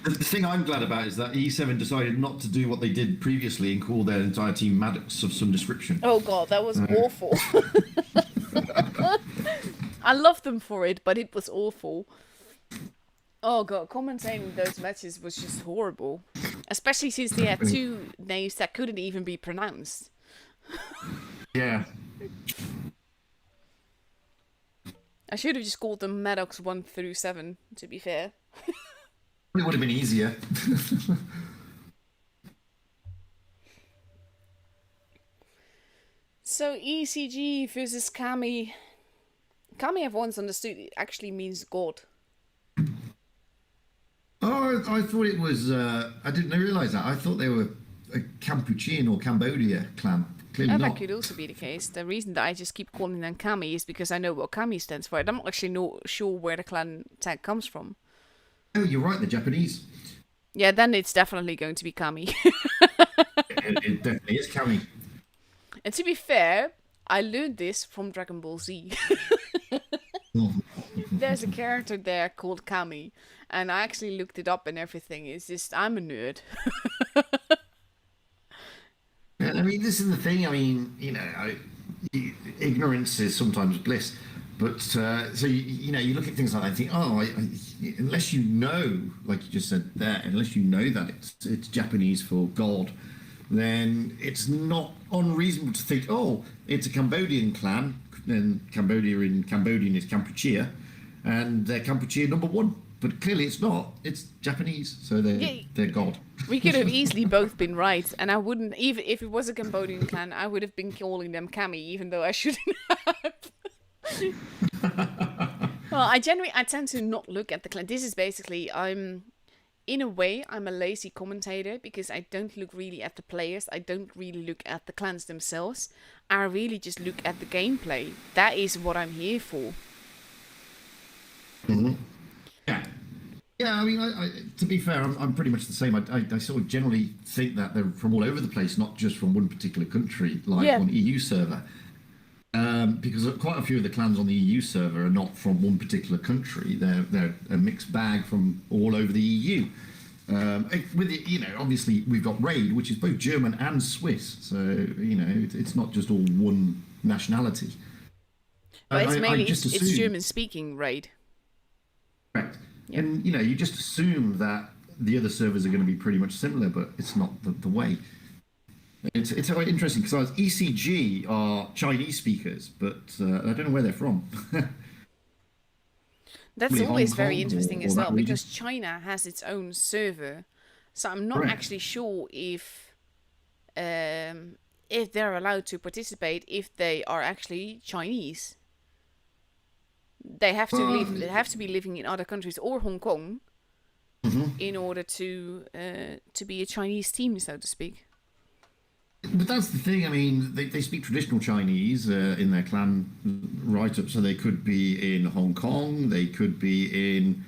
The thing I'm glad about is that E7 decided not to do what they did previously and call their entire team Maddox of some description. Oh god, that was awful. I loved them for it, but it was awful. Oh god, commentating those matches was just horrible. Especially since they had two names that couldn't even be pronounced. Yeah. I should have just called them Maddox 1 through 7, to be fair. It would have been easier. So ECG versus Kami. Kami, I've once understood, it actually means God. Oh, I thought it was. I didn't realise that. I thought they were a Kampuchean or Cambodia clan. Clearly That not. could also be the case. The reason that I just keep calling them Kami is because I know what Kami stands for. I'm not actually sure where the clan tag comes from. Oh, you're right. They're Japanese. Yeah, then it's definitely going to be Kami. It definitely is Kami. And to be fair, I learned this from Dragon Ball Z. There's a character there called Kami, and I actually looked it up and everything. It's just, I'm a nerd. I mean, this is the thing. I mean, ignorance is sometimes bliss. But so you look at things like that and think, unless you know, like you just said there, unless you know that it's Japanese for God, then it's not unreasonable to think, it's a Cambodian clan, and Cambodia in Cambodian is Kampuchea, and they're Kampuchea number 1. But clearly it's not. It's Japanese, so they're God. We could have easily both been right, and I wouldn't, even if it was a Cambodian clan, I would have been calling them Kami, even though I shouldn't have. Well, I tend to not look at the clan. This is basically, in a way, I'm a lazy commentator because I don't look really at the players. I don't really look at the clans themselves. I really just look at the gameplay. That is what I'm here for. Mm-hmm. Yeah. I mean, to be fair, I'm pretty much the same. I sort of generally think that they're from all over the place, not just from one particular country, like on EU server. Because quite a few of the clans on the EU server are not from one particular country. They're a mixed bag from all over the EU. Obviously we've got Raid, which is both German and Swiss. So it's not just all one nationality. But it's mainly it's German speaking Raid. Correct. Yep. And you just assume that the other servers are going to be pretty much similar, but it's not the way. It's quite interesting because ECG are Chinese speakers, but I don't know where they're from. That's Probably always Hong very Kong interesting or as that well, region. because China has its own server. So I'm not Correct. actually sure if they're allowed to participate if they are actually Chinese. They have to be living in other countries or Hong Kong in order to be a Chinese team, so to speak. But that's the thing. I mean, they speak traditional Chinese in their clan write-up, so they could be in Hong Kong. They could be in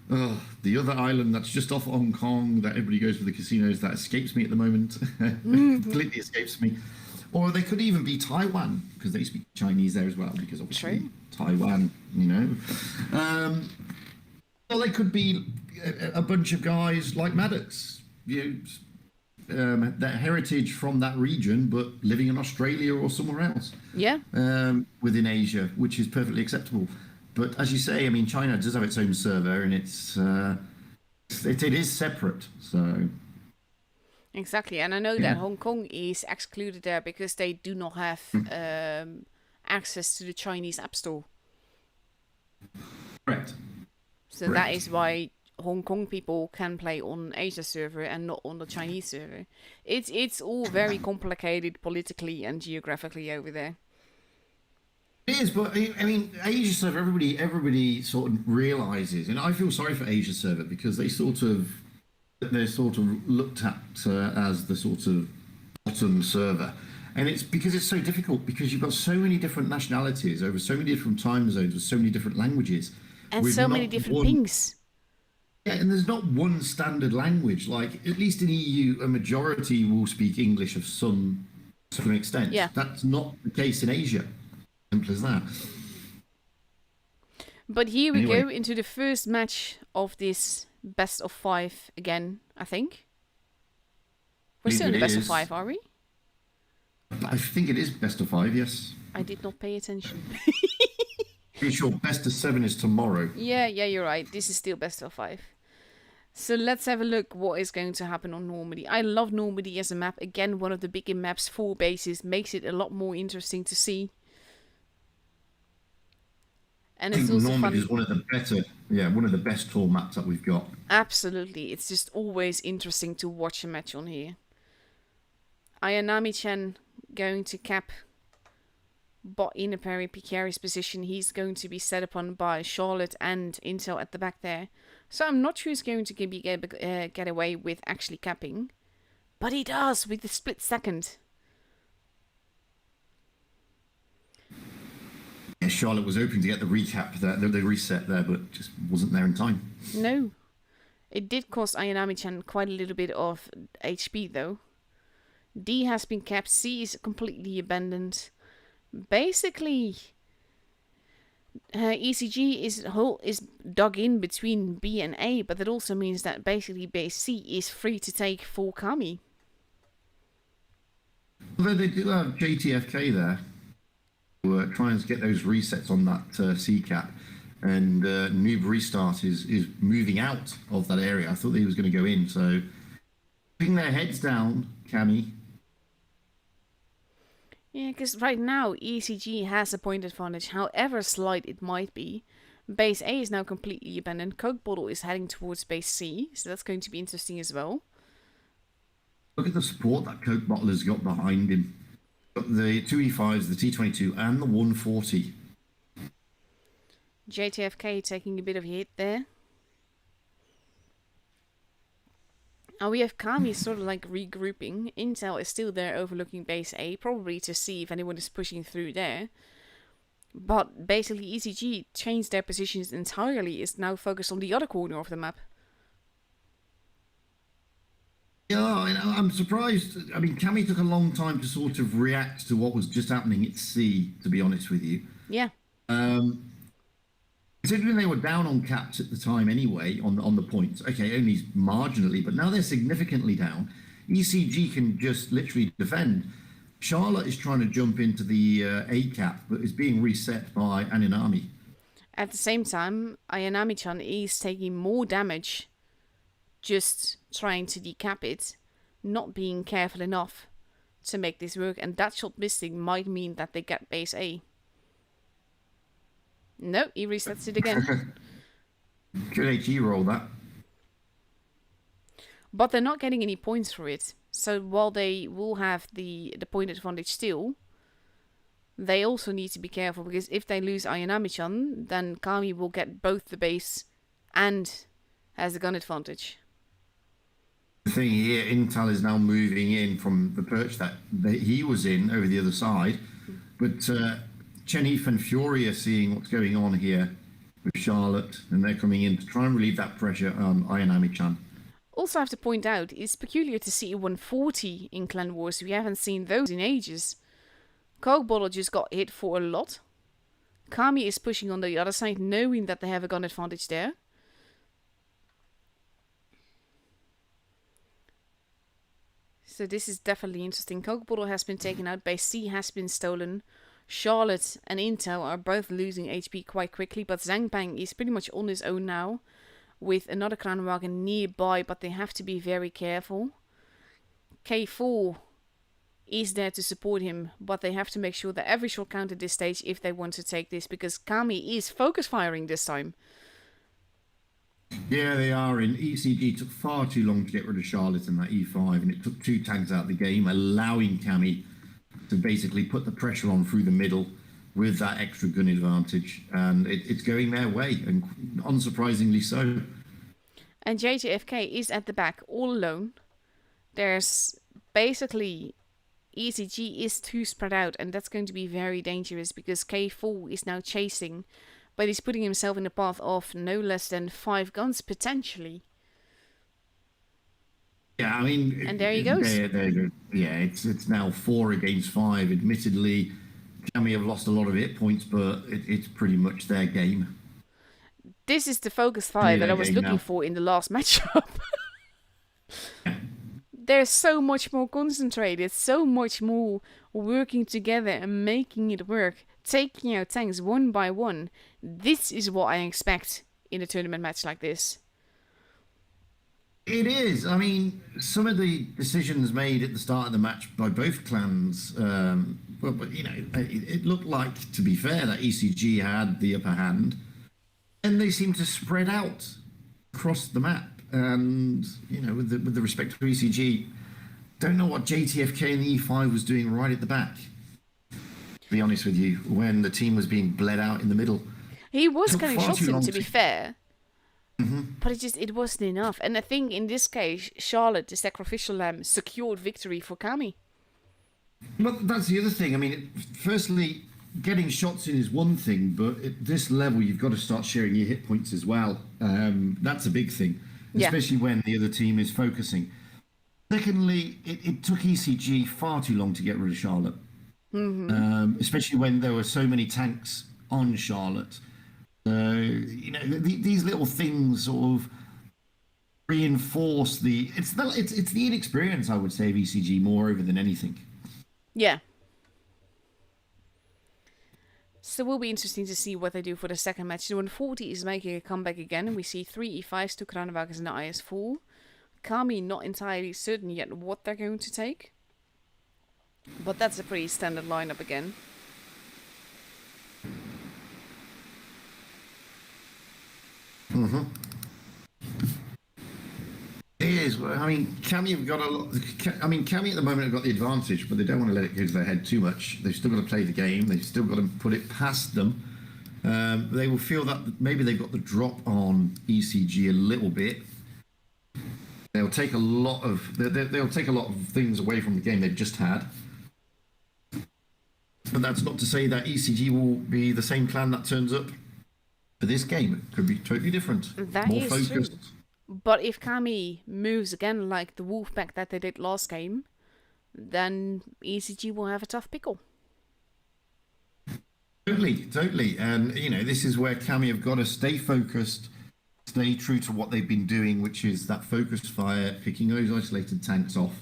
the other island that's just off Hong Kong that everybody goes for the casinos. That escapes me at the moment. Completely escapes me. Or they could even be Taiwan, because they speak Chinese there as well, because obviously True. Taiwan, or they could be a bunch of guys like Maddox, that heritage from that region, but living in Australia or somewhere else. Yeah. Within Asia, which is perfectly acceptable. But as you say, I mean, China does have its own server, and it is separate. So Exactly, and I know yeah, that Hong Kong is excluded there because they do not have access to the Chinese App Store. correct. So that Correct. is why Hong Kong people can play on Asia server and not on the Chinese server. It's all very complicated politically and geographically over there. It is, but I mean, Asia server. Everybody sort of realizes, and I feel sorry for Asia server because they're sort of looked at as the sort of bottom server, and it's because it's so difficult because you've got so many different nationalities over so many different time zones with so many different languages, And with so many not different one. pings. Yeah, and there's not one standard language. Like at least in EU, a majority will speak English of some extent. Yeah. That's not the case in Asia. Simple as that. But here we Anyway, go into the first match of this best of 5 again, I think. We're still in the it best of is. 5, are we? I think it is best of 5. Yes. I did not pay attention. Pretty sure best of 7 is tomorrow. Yeah, you're right. This is still best of 5. So let's have a look what is going to happen on Normandy. I love Normandy as a map. Again, one of the bigger maps, 4 bases, makes it a lot more interesting to see. And I it's think also Normandy fun. is one of the best tour maps that we've got. Absolutely. It's just always interesting to watch a match on here. Ayanami-chan going to cap bot in a very precarious position. He's going to be set upon by Charlotte and Intel at the back there. So I'm not sure he's going to get away with actually capping. But he does with the split second. Yeah, Charlotte was hoping to get the recap there, the reset there, but just wasn't there in time. No. It did cost Ayanami-chan quite a little bit of HP though. D has been capped. C is completely abandoned. Basically, ECG is dug in between B and A, but that also means that basically base C is free to take for Kami. Although they do have JTFK there, to try and get those resets on that C cap, and Noob Restart is moving out of that area. I thought he was going to go in, so keeping their heads down, Cami. Yeah, because right now ECG has a point advantage, however slight it might be. Base A is now completely abandoned. Coke Bottle is heading towards base C, so that's going to be interesting as well. Look at the support that Coke Bottle has got behind him. Got the 2E5s, the T22, and the 140. JTFK taking a bit of a hit there. And we have Kami sort of like regrouping. Intel is still there overlooking base A, probably to see if anyone is pushing through there. But basically ECG changed their positions entirely, is now focused on the other corner of the map. Yeah, I'm surprised. I mean, Cami took a long time to sort of react to what was just happening at C, to be honest with you. Yeah. Considering they were down on caps at the time anyway, on the points, okay, only marginally, but now they're significantly down. ECG can just literally defend. Charlotte is trying to jump into the A cap, but is being reset by Aninami. At the same time, Ayanami-chan is taking more damage just trying to decap it, not being careful enough to make this work, and that shot missing might mean that they get base A. No, he resets it again. Good HE roll, that. But they're not getting any points for it. So while they will have the point advantage still, they also need to be careful, because if they lose Ayanami-chan, then Kami will get both the base and has the gun advantage. The thing here, Intel is now moving in from the perch that he was in over the other side, but Chenif and Fury are seeing what's going on here with Charlotte, and they're coming in to try and relieve that pressure on Ayanami-chan. Also have to point out, it's peculiar to see a 140 in Clan Wars. We haven't seen those in ages. Coke Bottle just got hit for a lot. Kami is pushing on the other side, knowing that they have a gun advantage there. So this is definitely interesting. Coke Bottle has been taken out. Base C has been stolen. Charlotte and Intel are both losing HP quite quickly, but Zhangpang is pretty much on his own now, with another Kranwagen nearby, but they have to be very careful. K4 is there to support him, but they have to make sure that every shot counts at this stage if they want to take this, because Kami is focus firing this time. Yeah, they are. In ECG took far too long to get rid of Charlotte in that E5, and it took 2 tanks out of the game, allowing Kami to basically put the pressure on through the middle with that extra gun advantage, and it's going their way, and unsurprisingly so. And JJFK is at the back all alone. There's basically ECG is too spread out, and that's going to be very dangerous because K4 is now chasing, but he's putting himself in the path of no less than 5 guns potentially. Yeah, I mean, and there he goes. Yeah, it's now 4 against 5. Admittedly, Kami have lost a lot of hit points, but it's pretty much their game. This is the focus fire that I was looking for in the last matchup. They're so much more concentrated, so much more working together and making it work, taking out tanks one by one. This is what I expect in a tournament match like this. It is. I mean, some of the decisions made at the start of the match by both clans, but you know, it looked like, to be fair, that ECG had the upper hand, and they seemed to spread out across the map. And you know, with the respect to ECG, don't know what JTFK in the E5 was doing right at the back. To be honest with you, when the team was being bled out in the middle, he was getting shots in, to be fair. Mm-hmm. But it wasn't enough. And I think in this case, Charlotte, the sacrificial lamb, secured victory for Kami. Well, that's the other thing. I mean, firstly, getting shots in is one thing, but at this level, you've got to start sharing your hit points as well. That's a big thing, especially when the other team is focusing. Secondly, it took ECG far too long to get rid of Charlotte, especially when there were so many tanks on Charlotte. You know, these little things sort of reinforce it's the inexperience, I would say, of ECG more over than anything. Yeah. So it will be interesting to see what they do for the second match. The 140 is making a comeback again, and we see 3 E5s, 2 Kranwagens, and the IS-4. Kami not entirely certain yet what they're going to take, but that's a pretty standard lineup again. Mm-hmm. It is. I mean, Kami have got a lot. I mean, Kami at the moment have got the advantage, but they don't want to let it go to their head too much. They've still got to play the game. They've still got to put it past them. They will feel that maybe they've got the drop on ECG a little bit. They'll take a lot of things away from the game they've just had. But that's not to say that ECG will be the same clan that turns up for this game. It could be totally different. That more is focused. true. But if Kami moves again like the Wolfpack that they did last game, then ECG will have a tough pickle. Totally. And, you know, this is where Kami have got to stay focused, stay true to what they've been doing, which is that focused fire, picking those isolated tanks off,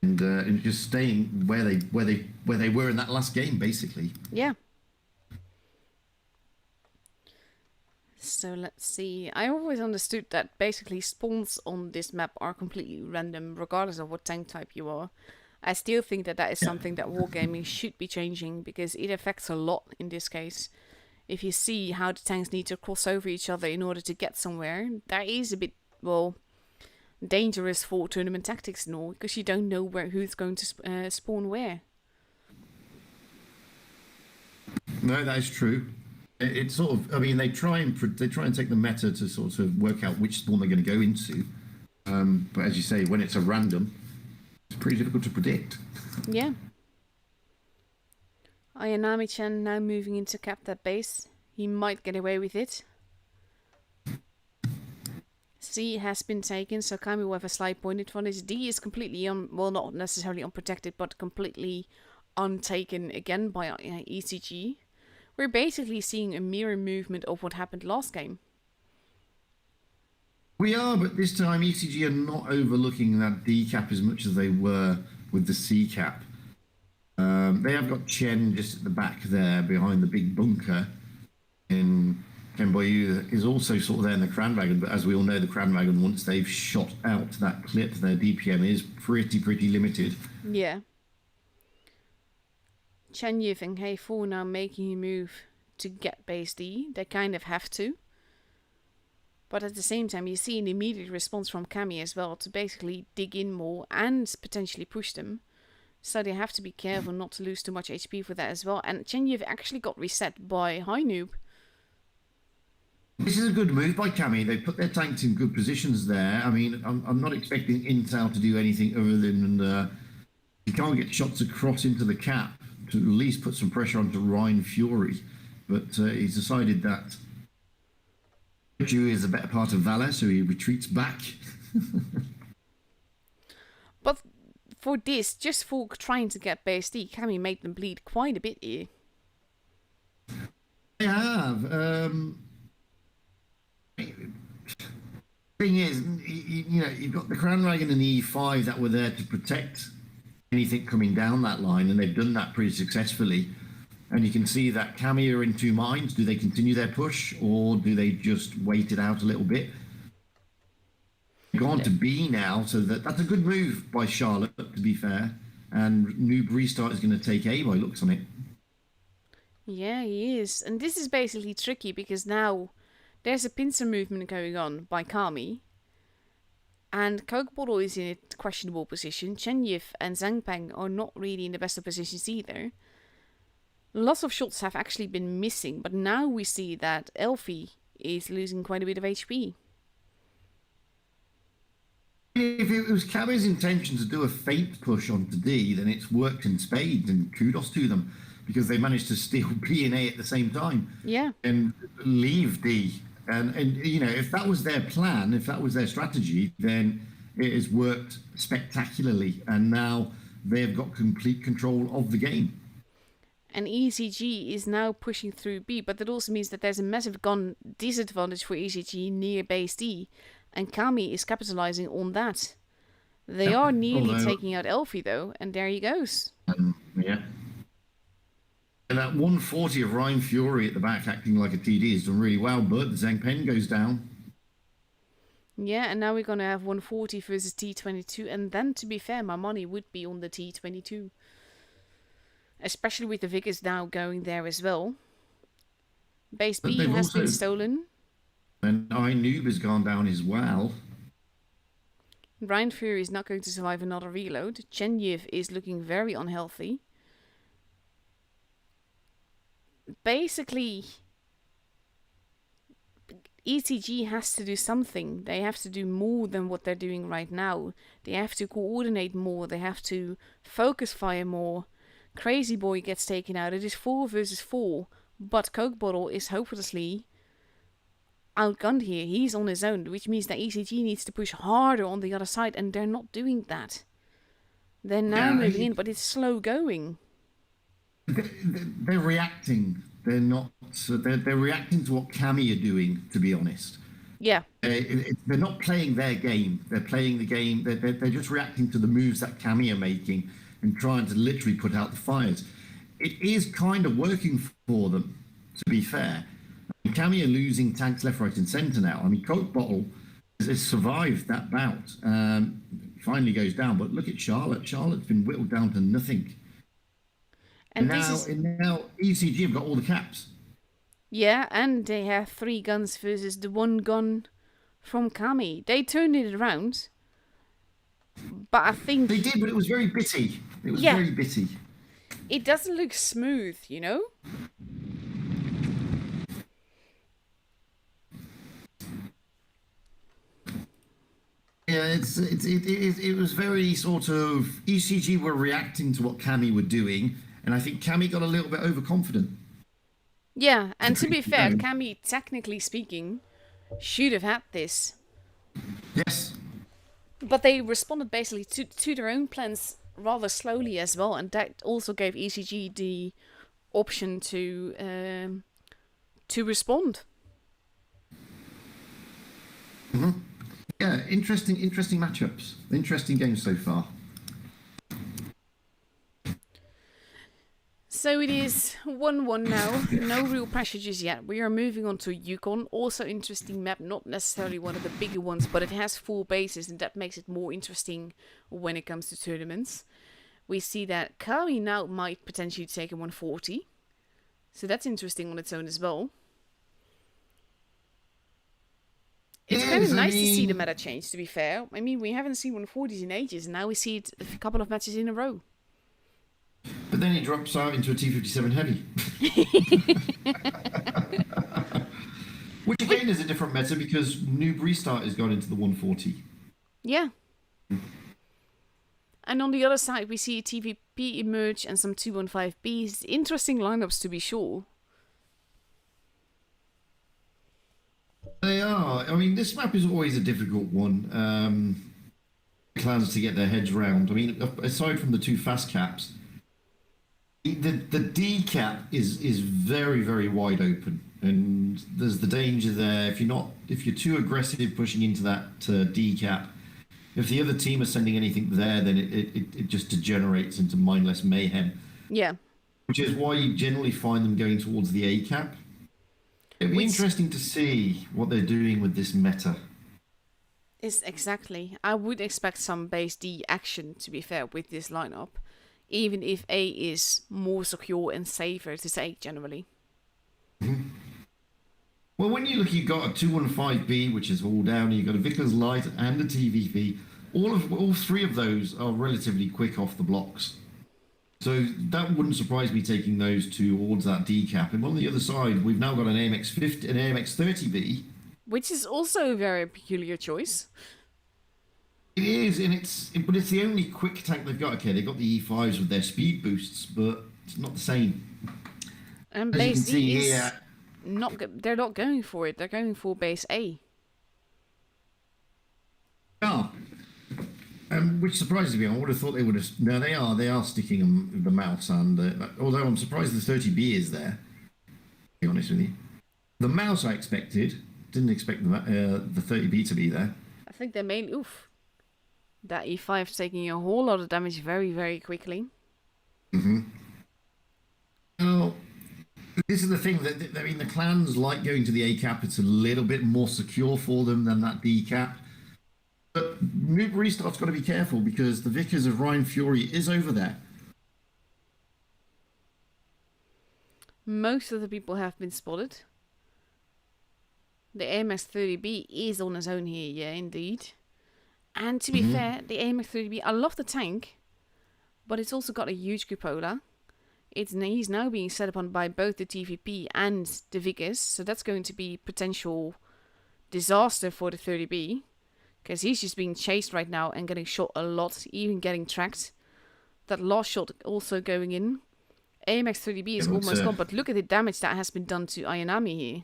and just staying where they were in that last game, basically. Yeah. So let's see. I always understood that basically spawns on this map are completely random, regardless of what tank type you are. I still think that is something that wargaming should be changing, because it affects a lot in this case. If you see how the tanks need to cross over each other in order to get somewhere, that is a bit, well, dangerous for tournament tactics and all, because you don't know who's going to spawn where. No, that is true. It's sort of, I mean, they try and take the meta to sort of work out which spawn they're going to go into. But as you say, when it's a random, it's pretty difficult to predict. Yeah. Ayanami-chan now moving into cap that base. He might get away with it. C has been taken, so Kami will have a slight point advantage. D is completely not necessarily unprotected, but completely untaken again by ECG. We're basically seeing a mirror movement of what happened last game. We are, but this time ECG are not overlooking that D cap as much as they were with the C cap. They have got Chen just at the back there behind the big bunker. And Ken Boyu is also sort of there in the Cranwagon, but as we all know, the Cranwagon, once they've shot out that clip, their DPM is pretty limited. Yeah. Chen Yif and K4 now making a move to get base D. They kind of have to. But at the same time, you see an immediate response from Kami as well to basically dig in more and potentially push them. So they have to be careful not to lose too much HP for that as well. And Chen Yif actually got reset by High Noob. This is a good move by Kami. They put their tanks in good positions there. I mean, I'm not expecting Intel to do anything other than you can't get shots across into the cap to at least put some pressure onto Rhine Fury. But he's decided that Ju is a better part of Valor, so he retreats back. But for this, just for trying to get base D, Kami made them bleed quite a bit here. They have. Thing is, you know, you've got the Cranwagon and the E5 that were there to protect anything coming down that line, and they've done that pretty successfully. And you can see that Kami are in two minds. Do they continue their push, or do they just wait it out a little bit? They've gone to B now, so that's a good move by Charlotte, to be fair. And Noob Restart is going to take A by looks on it. Yeah, he is. And this is basically tricky because now there's a pincer movement going on by Kami. And Coke Bottle is in a questionable position. Chen Yif and Zhang Peng are not really in the best of positions either. Lots of shots have actually been missing, but now we see that Elfie is losing quite a bit of HP. If it was Kami's intention to do a feint push onto D, then it's worked in spades, and kudos to them, because they managed to steal B and A at the same time. Yeah. And leave D. And you know, if that was their plan, if that was their strategy, then it has worked spectacularly. And now they've got complete control of the game. And ECG is now pushing through B, but that also means that there's a massive gun disadvantage for ECG near base D. And Kami is capitalizing on that. They are nearly taking out Elfie though, and there he goes. Yeah. And that 140 of Rhine Fury at the back acting like a TD has done really well, but Zhang Pen goes down. Yeah, and now we're going to have 140 versus T22, and then to be fair, my money would be on the T22. Especially with the Vickers now going there as well. Base B has been stolen. And Noob has gone down as well. Rhine Fury is not going to survive another reload. Chen Yif is looking very unhealthy. Basically, ECG has to do something. They have to do more than what they're doing right now. They have to coordinate more. They have to focus fire more. Crazy Boy gets taken out. It is 4 versus 4. But Coke Bottle is hopelessly outgunned here. He's on his own, which means that ECG needs to push harder on the other side, and they're not doing that. They're now moving in, but it's slow going. They're reacting. They're not. They're reacting to what Kami are doing, to be honest. Yeah. They're not playing their game. They're playing the game. They're just reacting to the moves that Kami are making and trying to literally put out the fires. It is kind of working for them, to be fair. Kami are losing tanks left, right, and centre now. I mean, Coke Bottle has survived that bout. Finally goes down, but look at Charlotte. Charlotte's been whittled down to nothing. And now ECG have got all the caps. Yeah, and they have 3 guns versus the 1 gun from Kami. They turned it around. But I think... They did, but it was very bitty. It was very bitty. It doesn't look smooth, you know? Yeah, it was very sort of... ECG were reacting to what Kami were doing, and I think Kami got a little bit overconfident. Yeah, and to be fair, Kami, technically speaking, should have had this. Yes. But they responded basically to their own plans rather slowly as well, and that also gave ECG the option to respond. Mm-hmm. Yeah, interesting matchups. Interesting games so far. So it is 1-1 now. No real pressure just yet. We are moving on to Yukon. Also interesting map, not necessarily one of the bigger ones, but it has 4 bases, and that makes it more interesting when it comes to tournaments. We see that Kami now might potentially take a 140. So that's interesting on its own as well. It's kind of nice to see the meta change, to be fair. I mean, we haven't seen 140s in ages, and now we see it a couple of matches in a row. But then he drops out into a T57 heavy. Which again is a different meta because Noob Restart has gone into the 140. Yeah. And on the other side, we see TVP emerge and some 215Bs. Interesting lineups, to be sure. They are. I mean, this map is always a difficult one. Clans to get their heads round. I mean, aside from the 2 fast caps, the D cap is very, very wide open, and there's the danger there if you're too aggressive pushing into that D cap. If the other team are sending anything there, then it just degenerates into mindless mayhem. Yeah. Which is why you generally find them going towards the A cap. It'd be interesting to see what they're doing with this meta. Is exactly. I would expect some base D action, to be fair, with this lineup. Even if A is more secure and safer to take generally. Mm-hmm. Well, when you look, you've got a 215B, which is all down, you've got a Vickers Light and a TVP. All 3 of those are relatively quick off the blocks. So that wouldn't surprise me taking those towards that D cap. And on the other side, we've now got an AMX 30B. Which is also a very peculiar choice. It is, but it's the only quick tank they've got. Okay, they've got the E5s with their speed boosts, but it's not the same. And base D is they're not going for it. They're going for base A. Yeah. Which surprises me. I would have thought they would have. No, they are sticking the mouse, and although I'm surprised the 30B is there. To be honest with you, the mouse I expected. Didn't expect the 30B to be there. I think they mainly that E5 is taking a whole lot of damage very, very quickly. Mm-hmm. Well, this is the thing that I mean. The clans like going to the A cap. It's a little bit more secure for them than that B cap. But Noob Restart's got to be careful because the Vickers of Ryan Fury is over there. Most of the people have been spotted. The AMX 30B is on his own here, yeah, indeed. And to be fair, the AMX 30B, I love the tank, but it's also got a huge cupola. He's now being set upon by both the TVP and the Vickers, so that's going to be potential disaster for the 30B. Because he's just being chased right now and getting shot a lot, even getting tracked. That last shot also going in. AMX 30B is almost gone, but look at the damage that has been done to Ayanami here.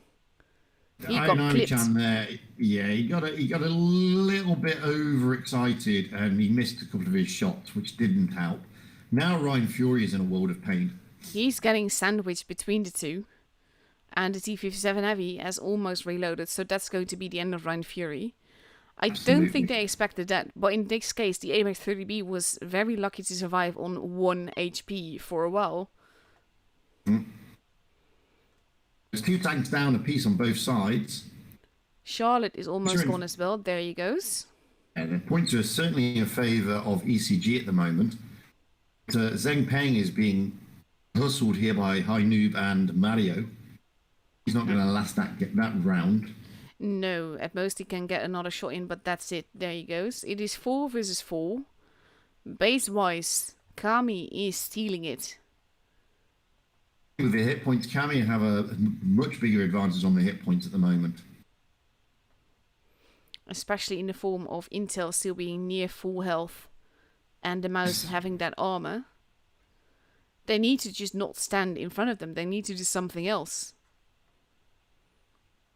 He got clipped. There, yeah, he got a little bit overexcited and he missed a couple of his shots, which didn't help. Now Ryan Fury is in a world of pain. He's getting sandwiched between the two. And the T57 Heavy has almost reloaded, so that's going to be the end of Ryan Fury. I don't think they expected that, but in this case, the AMX 30B was very lucky to survive on 1 HP for a while. There's 2 tanks down a piece on both sides. Charlotte is almost gone as well. There he goes. And the points are certainly in favour of ECG at the moment. Zheng Peng is being hustled here by High Noob and Mario. He's not going to last that round. No, at most he can get another shot in, but that's it. There he goes. It is 4 versus 4. Base-wise, Kami is stealing it. With the hit points, Kami have a much bigger advantage on the hit points at the moment. Especially in the form of Intel still being near full health and the mouse having that armor. They need to just not stand in front of them. They need to do something else.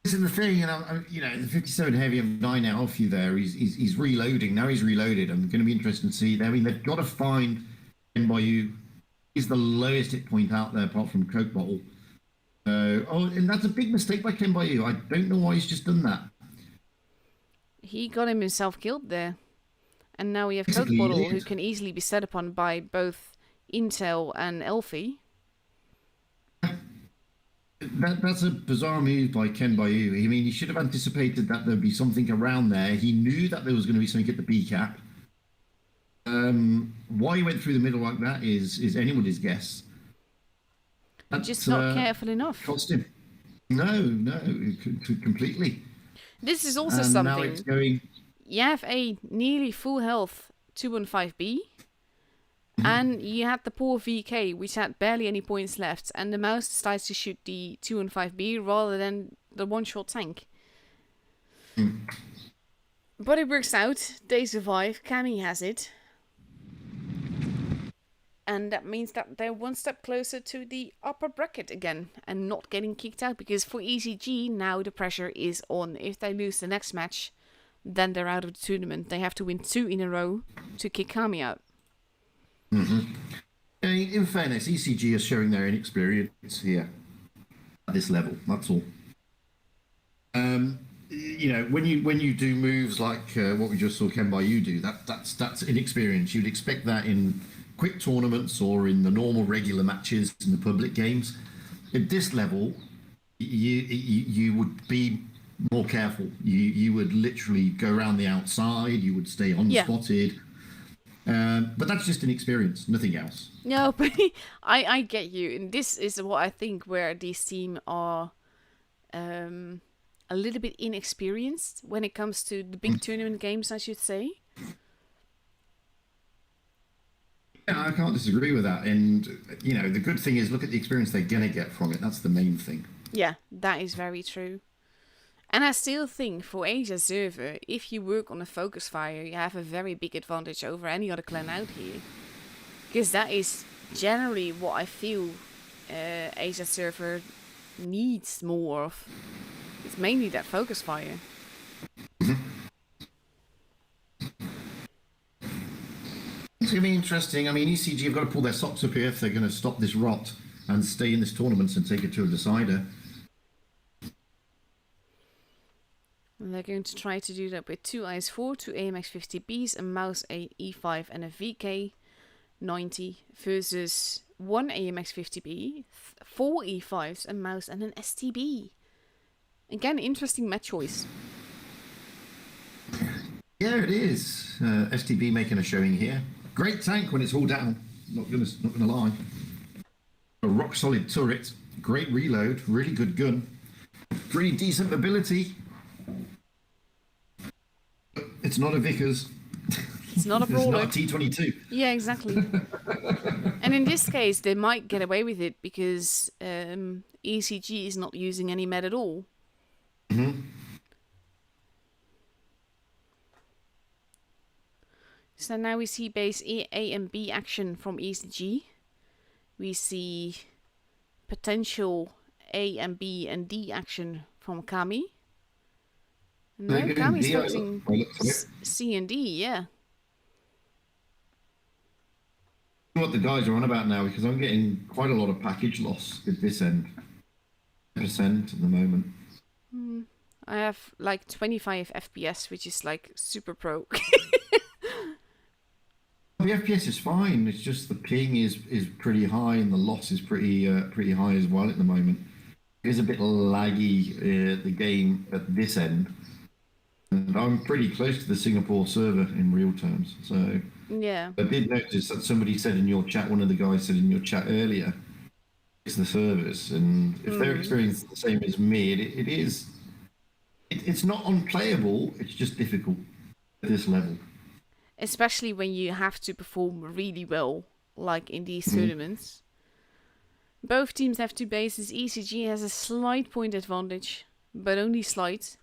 This is the thing, and the 57 heavy I'm 9 off you there. He's reloading now. He's reloaded. I'm going to be interested to see. I mean, they've got to find Mbayu. He's the lowest hit point out there, apart from Coke Bottle. And that's a big mistake by Ken Bayu. I don't know why he's just done that. He got himself killed there. And now we have Coke Basically, Bottle, who can easily be set upon by both Intel and Elfie. That's a bizarre move by Ken Bayu. I mean, he should have anticipated that there'd be something around there. He knew that there was going to be something at the B cap. Why he went through the middle like that is anybody's guess. That's, just not careful enough. Cost him. No, completely. This is also and something. Now it's going... You have a nearly full health 215B, and you had the poor VK, which had barely any points left, and the mouse decides to shoot the 215B rather than the one-shot tank. But it works out. They survive. Cammy has it. And that means that they're one step closer to the upper bracket again and not getting kicked out. Because for ECG, now the pressure is on. If they lose the next match, then they're out of the tournament. They have to win 2 in a row to kick Kami out. Mm-hmm. I mean, in fairness, ECG is showing their inexperience here at this level. That's all. When you do moves like what we just saw Ken Bayu do, that's inexperience. You'd expect that in quick tournaments or in the normal regular matches in the public games. At this level, you would be more careful. You would literally go around the outside. You would stay unspotted. But that's just an experience, nothing else. No, but I get you. And this is what I think where these teams are a little bit inexperienced when it comes to the big tournament games, I should say. Yeah, I can't disagree with that. And, the good thing is look at the experience they're going to get from it. That's the main thing. Yeah, that is very true. And I still think for Asia server, if you work on a focus fire, you have a very big advantage over any other clan out here. Because that is generally what I feel Asia server needs more of. It's mainly that focus fire. It's going to be interesting. I mean, ECG have got to pull their socks up here if they're going to stop this rot and stay in this tournament and take it to a decider. And they're going to try to do that with 2 IS-4, 2 AMX-50Bs, a mouse, a E5 and a VK-90 versus 1 AMX-50B, 4 E5s, a mouse and an STB. Again, interesting match choice. Yeah, it is. STB making a showing here. Great tank when it's all down. Not gonna lie. A rock solid turret. Great reload. Really good gun. Pretty decent ability. But it's not a Vickers. It's not a brawler. It's not a T22. Yeah, exactly. And in this case, they might get away with it because ECG is not using any med at all. Mm-hmm. So now we see base A and B action from ECG. We see potential A and B and D action from Kami. No, Kami's focusing C and D, yeah. What the guys are on about now, because I'm getting quite a lot of package loss at this end. % at the moment. I have like 25 FPS, which is like super pro. The FPS is fine. It's just the ping is pretty high and the loss is pretty high as well at the moment. It is a bit laggy the game at this end, and I'm pretty close to the Singapore server in real terms. So yeah, I did notice that somebody said in your chat, one of the guys said in your chat earlier, it's the servers, and if their experience is the same as me, it's not unplayable. It's just difficult at this level. Especially when you have to perform really well, like in these tournaments. Both teams have 2 bases. ECG has a slight point advantage, but only slight.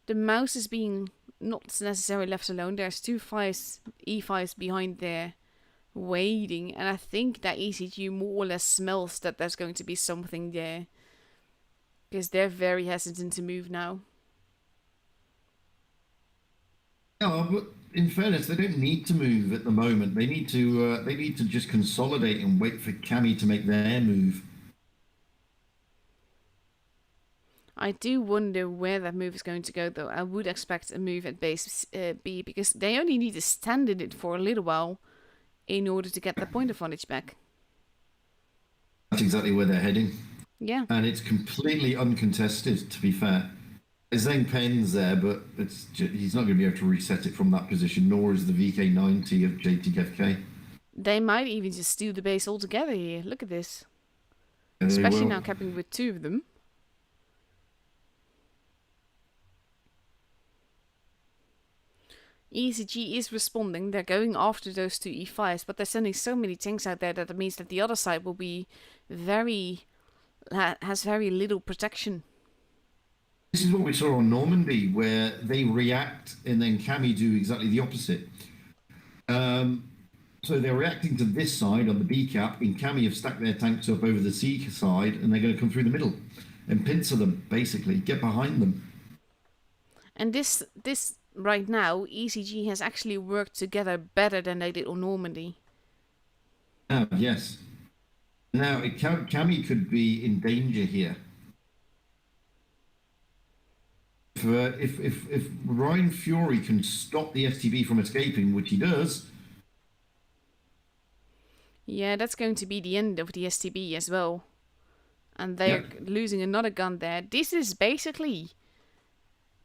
The mouse is being not necessarily left alone. There's 2 E5s behind there waiting, and I think that ECG more or less smells that there's going to be something there. Because they're very hesitant to move now. No, but in fairness, they don't need to move at the moment. They need to just consolidate and wait for Cammy to make their move. I do wonder where that move is going to go, though. I would expect a move at base B, because they only need to stand in it for a little while in order to get the point advantage back. That's exactly where they're heading. Yeah. And it's completely uncontested, to be fair. Zhang Pen's there, but he's not going to be able to reset it from that position, nor is the VK90 of JTFK. They might even just steal the base altogether here. Look at this. Yeah, Especially now capping with 2 of them. ECG is responding. They're going after those 2 E5s, but they're sending so many tanks out there that it means that the other side will be has very little protection. This is what we saw on Normandy, where they react and then Cammy do exactly the opposite. So they're reacting to this side on the B cap, and Cammy have stacked their tanks up over the C side, and they're going to come through the middle and pincer them, basically, get behind them. And this right now, ECG has actually worked together better than they did on Normandy. Yes. Now, Cammy could be in danger here. If Ryan Fury can stop the STB from escaping, which he does. Yeah, that's going to be the end of the STB as well. And they're losing another gun there. This is basically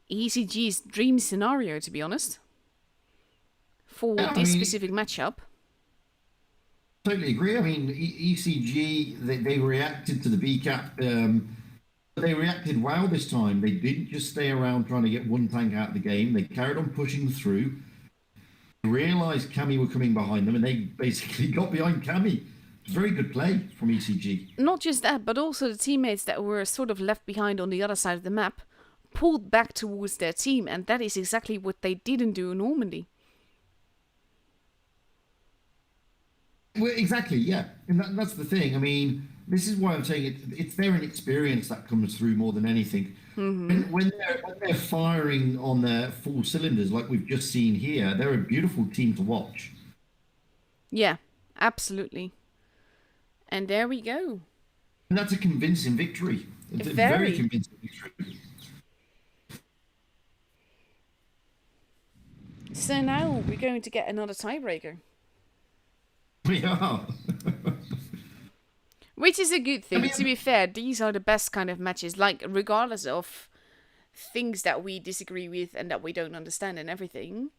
ECG's dream scenario, to be honest. For this specific matchup. Totally agree. I mean, ECG, they reacted to the B cap. They reacted well this time. They didn't just stay around trying to get one tank out of the game. They carried on pushing through. Realised Cammy were coming behind them, and they basically got behind Cammy. It's very good play from ECG. Not just that, but also the teammates that were sort of left behind on the other side of the map pulled back towards their team, and that is exactly what they didn't do in Normandy. Well, exactly, yeah. And that's the thing. I mean, this is why I'm saying it's their inexperience that comes through more than anything. Mm-hmm. When they're firing on their full cylinders, like we've just seen here, they're a beautiful team to watch. Yeah, absolutely. And there we go. And that's a convincing victory. It's a very convincing victory. So now we're going to get another tiebreaker. We are. Which is a good thing. To be fair, these are the best kind of matches. Like, regardless of things that we disagree with and that we don't understand and everything,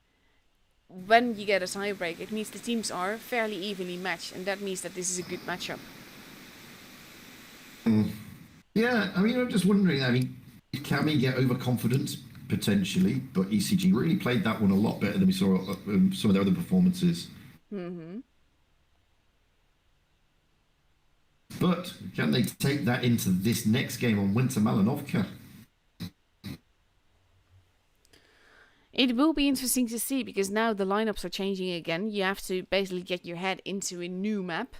when you get a tiebreak, it means the teams are fairly evenly matched, and that means that this is a good matchup. Yeah, I mean, I'm just wondering, can we get overconfident? Potentially, but ECG really played that one a lot better than we saw some of their other performances. Mm-hmm. But can they take that into this next game on Winter Malinovka? It will be interesting to see, because now the lineups are changing again. You have to basically get your head into a new map,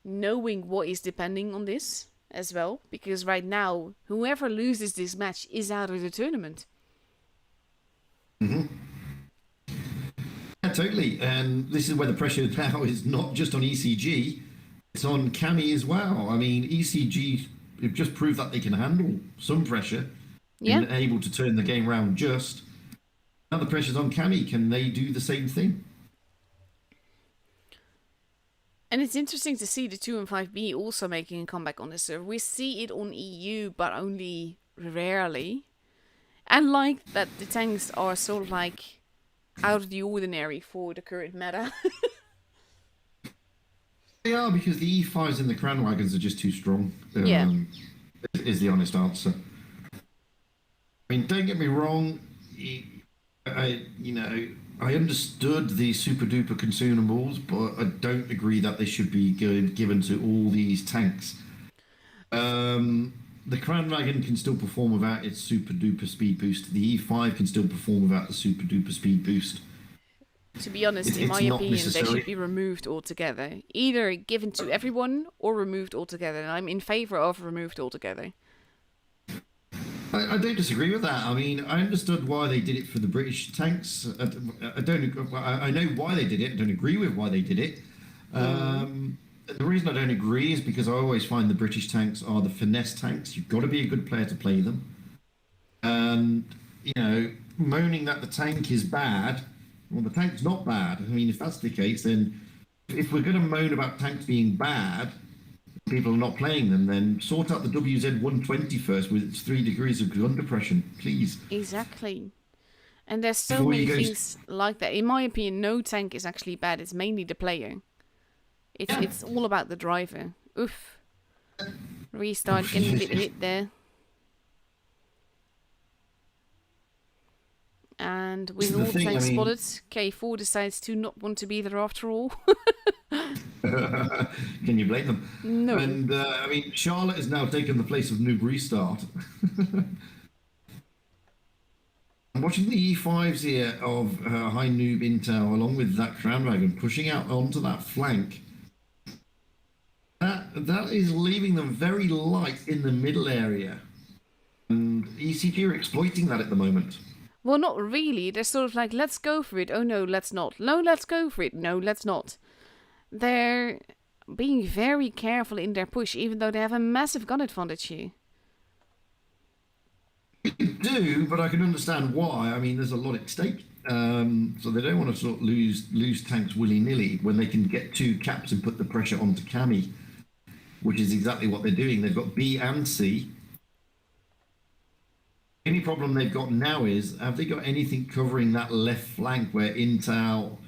knowing what is depending on this as well, because right now, whoever loses this match is out of the tournament. Mm-hmm. Yeah, totally. And this is where the pressure now is not just on ECG, it's on Cammy as well. I mean, ECG have just proved that they can handle some pressure and able to turn the game around just. Now the pressure's on Cammy. Can they do the same thing? And it's interesting to see the 2 and 5B also making a comeback on this server. We see it on EU, but only rarely. And like that, the tanks are sort of like out of the ordinary for the current meta. They are, because the E5s and the Crown Wagons are just too strong. Is the honest answer. I mean, don't get me wrong. I understood the super duper consumables, but I don't agree that they should be given to all these tanks. The Crown Wagon can still perform without its super duper speed boost. The E5 can still perform without the super duper speed boost. To be honest, in my opinion, they should be removed altogether. Either given to everyone or removed altogether. And I'm in favor of removed altogether. I don't disagree with that. I mean, I understood why they did it for the British tanks. I don't. I know why they did it. I don't agree with why they did it. The reason I don't agree is because I always find the British tanks are the finesse tanks. You've got to be a good player to play them. And moaning that the tank is bad, well, the tank's not bad. I mean, if that's the case, then if we're going to moan about tanks being bad, people are not playing them, then sort out the WZ-120 first with its 3 degrees of gun depression, please. Exactly. And there's so many things like that. In my opinion, no tank is actually bad. It's mainly the player. It's all about the driver. Oof. Restart, getting a bit hit there. And with all tanks spotted, K4 decides to not want to be there after all. Can you blame them? No. And I mean, Charlotte has now taken the place of Noob Restart. I'm watching the E5s here of High Noob Intel along with that Crown Wagon pushing out onto that flank. That is leaving them very light in the middle area. And ECG are exploiting that at the moment. Well, not really. They're sort of like, let's go for it. Oh, no, let's not. No, let's go for it. No, let's not. They're being very careful in their push, even though they have a massive gun advantage here. They do, but I can understand why. I mean, there's a lot at stake. So they don't want to sort of lose tanks willy-nilly when they can get 2 caps and put the pressure onto Cammy, which is exactly what they're doing. They've got B and C. The only problem they've got now is, have they got anything covering that left flank where Intel,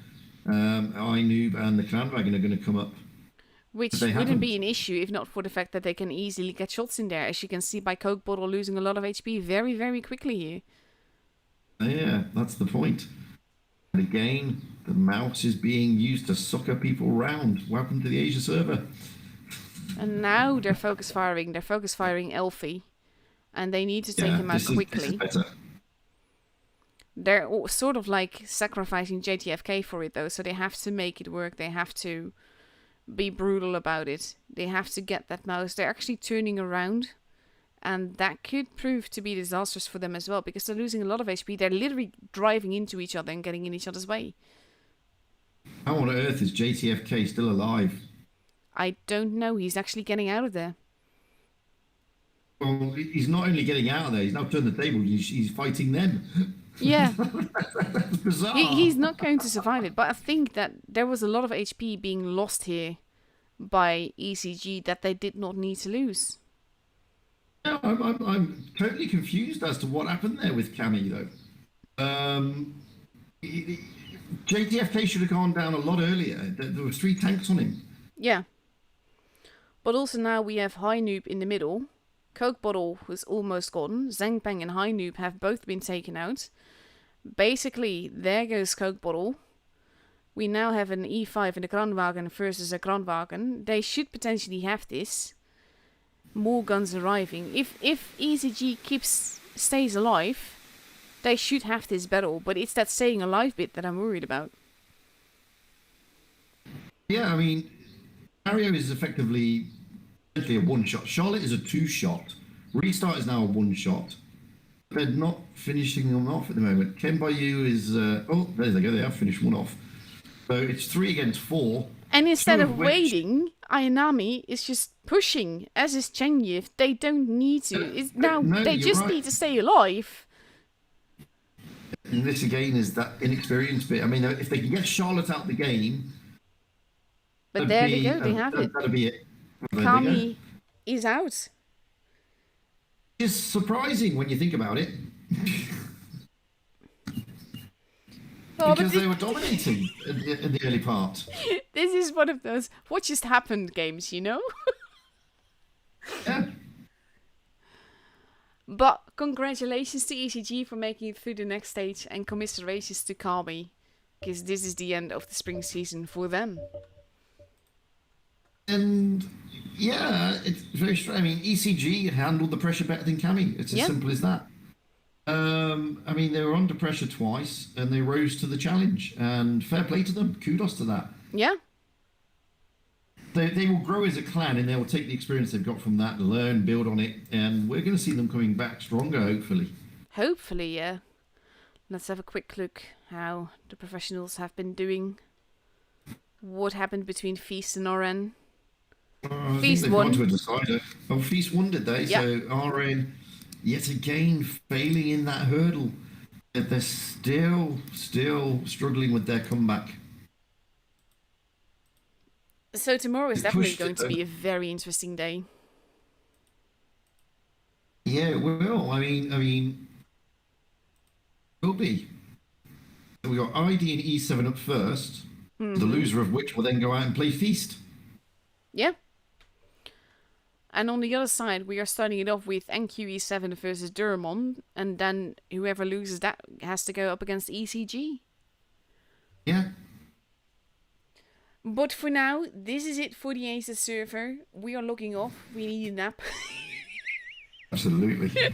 iNoob and the Crown Wagon are going to come up? Which wouldn't be an issue if not for the fact that they can easily get shots in there, as you can see by Coke Bottle losing a lot of HP very, very quickly here. Yeah, that's the point. And again, the mouse is being used to sucker people round. Welcome to the Asia server. And now they're focus firing. They're focus firing Elfie. And they need to take him out quickly. This is better. They're sort of like sacrificing JTFK for it though, so they have to make it work. They have to be brutal about it. They have to get that mouse. They're actually turning around. And that could prove to be disastrous for them as well, because they're losing a lot of HP. They're literally driving into each other and getting in each other's way. How on earth is JTFK still alive? I don't know. He's actually getting out of there. Well, he's not only getting out of there, he's now turned the table. He's fighting them. Yeah. That's bizarre. He's not going to survive it, but I think that there was a lot of HP being lost here by ECG that they did not need to lose. Yeah, I'm totally confused as to what happened there with Cammy, though. JTFK should have gone down a lot earlier. There were 3 tanks on him. Yeah. But also now we have High Noob in the middle. Coke Bottle was almost gone. Zhangpeng and High Noob have both been taken out. Basically, there goes Coke Bottle. We now have an E5 in the Kranwagen versus a Kranwagen. They should potentially have this. More guns arriving. If ECG stays alive, they should have this battle. But it's that staying alive bit that I'm worried about. Yeah, I mean, Mario is effectively a 1-shot. Charlotte is a 2-shot. Restart is now a 1-shot. They're not finishing them off at the moment. Ken Bayu is... oh, there they go. They have finished one off. So it's 3 against 4. And instead of waiting, Ayanami is just pushing, as is Chenyev. They don't need to. They just need to stay alive. And this again is that inexperienced bit. I mean, if they can get Charlotte out the game... But there they go, they have it. That'll be it. Kami is out. It's surprising when you think about it. Because they were dominating in the early part. This is one of those what just happened games, you know? Yeah. But congratulations to ECG for making it through the next stage, and commiserations to Kami, because this is the end of the spring season for them. And yeah, it's very strange. I mean, ECG handled the pressure better than Cammy. It's as simple as that. I mean, they were under pressure twice and they rose to the challenge, and fair play to them. Kudos to that. Yeah. they will grow as a clan, and they will take the experience they've got from that, learn, build on it, and we're going to see them coming back stronger, hopefully. Hopefully, yeah. Let's have a quick look how the professionals have been doing. What happened between Feast and RN? I Feast think they've won. gone to a decider. Oh, Feast won, did they? Yeah. So RN, yet again, failing in that hurdle. They're still struggling with their comeback. So tomorrow is They definitely pushed going it, to be a very interesting day. Yeah, it will. I mean, will be. So we got ID and E7 up first. The loser of which will then go out and play Feast. Yeah. And on the other side, we are starting it off with NQE7 versus Durmon, and then whoever loses that has to go up against ECG. Yeah. But for now, this is it for the Aces server. We are logging off. We need a nap. Absolutely.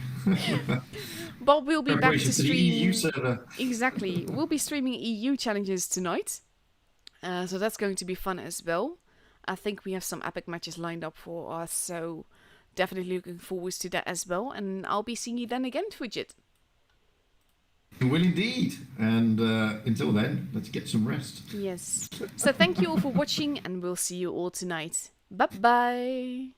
But we'll be back to Preparation for the EU stream. server. Exactly. We'll be streaming EU challenges tonight. So that's going to be fun as well. I think we have some epic matches lined up for us. So definitely looking forward to that as well. And I'll be seeing you then again, Twidget. You will indeed. And until then, let's get some rest. Yes. So thank you all for watching, and we'll see you all tonight. Bye-bye.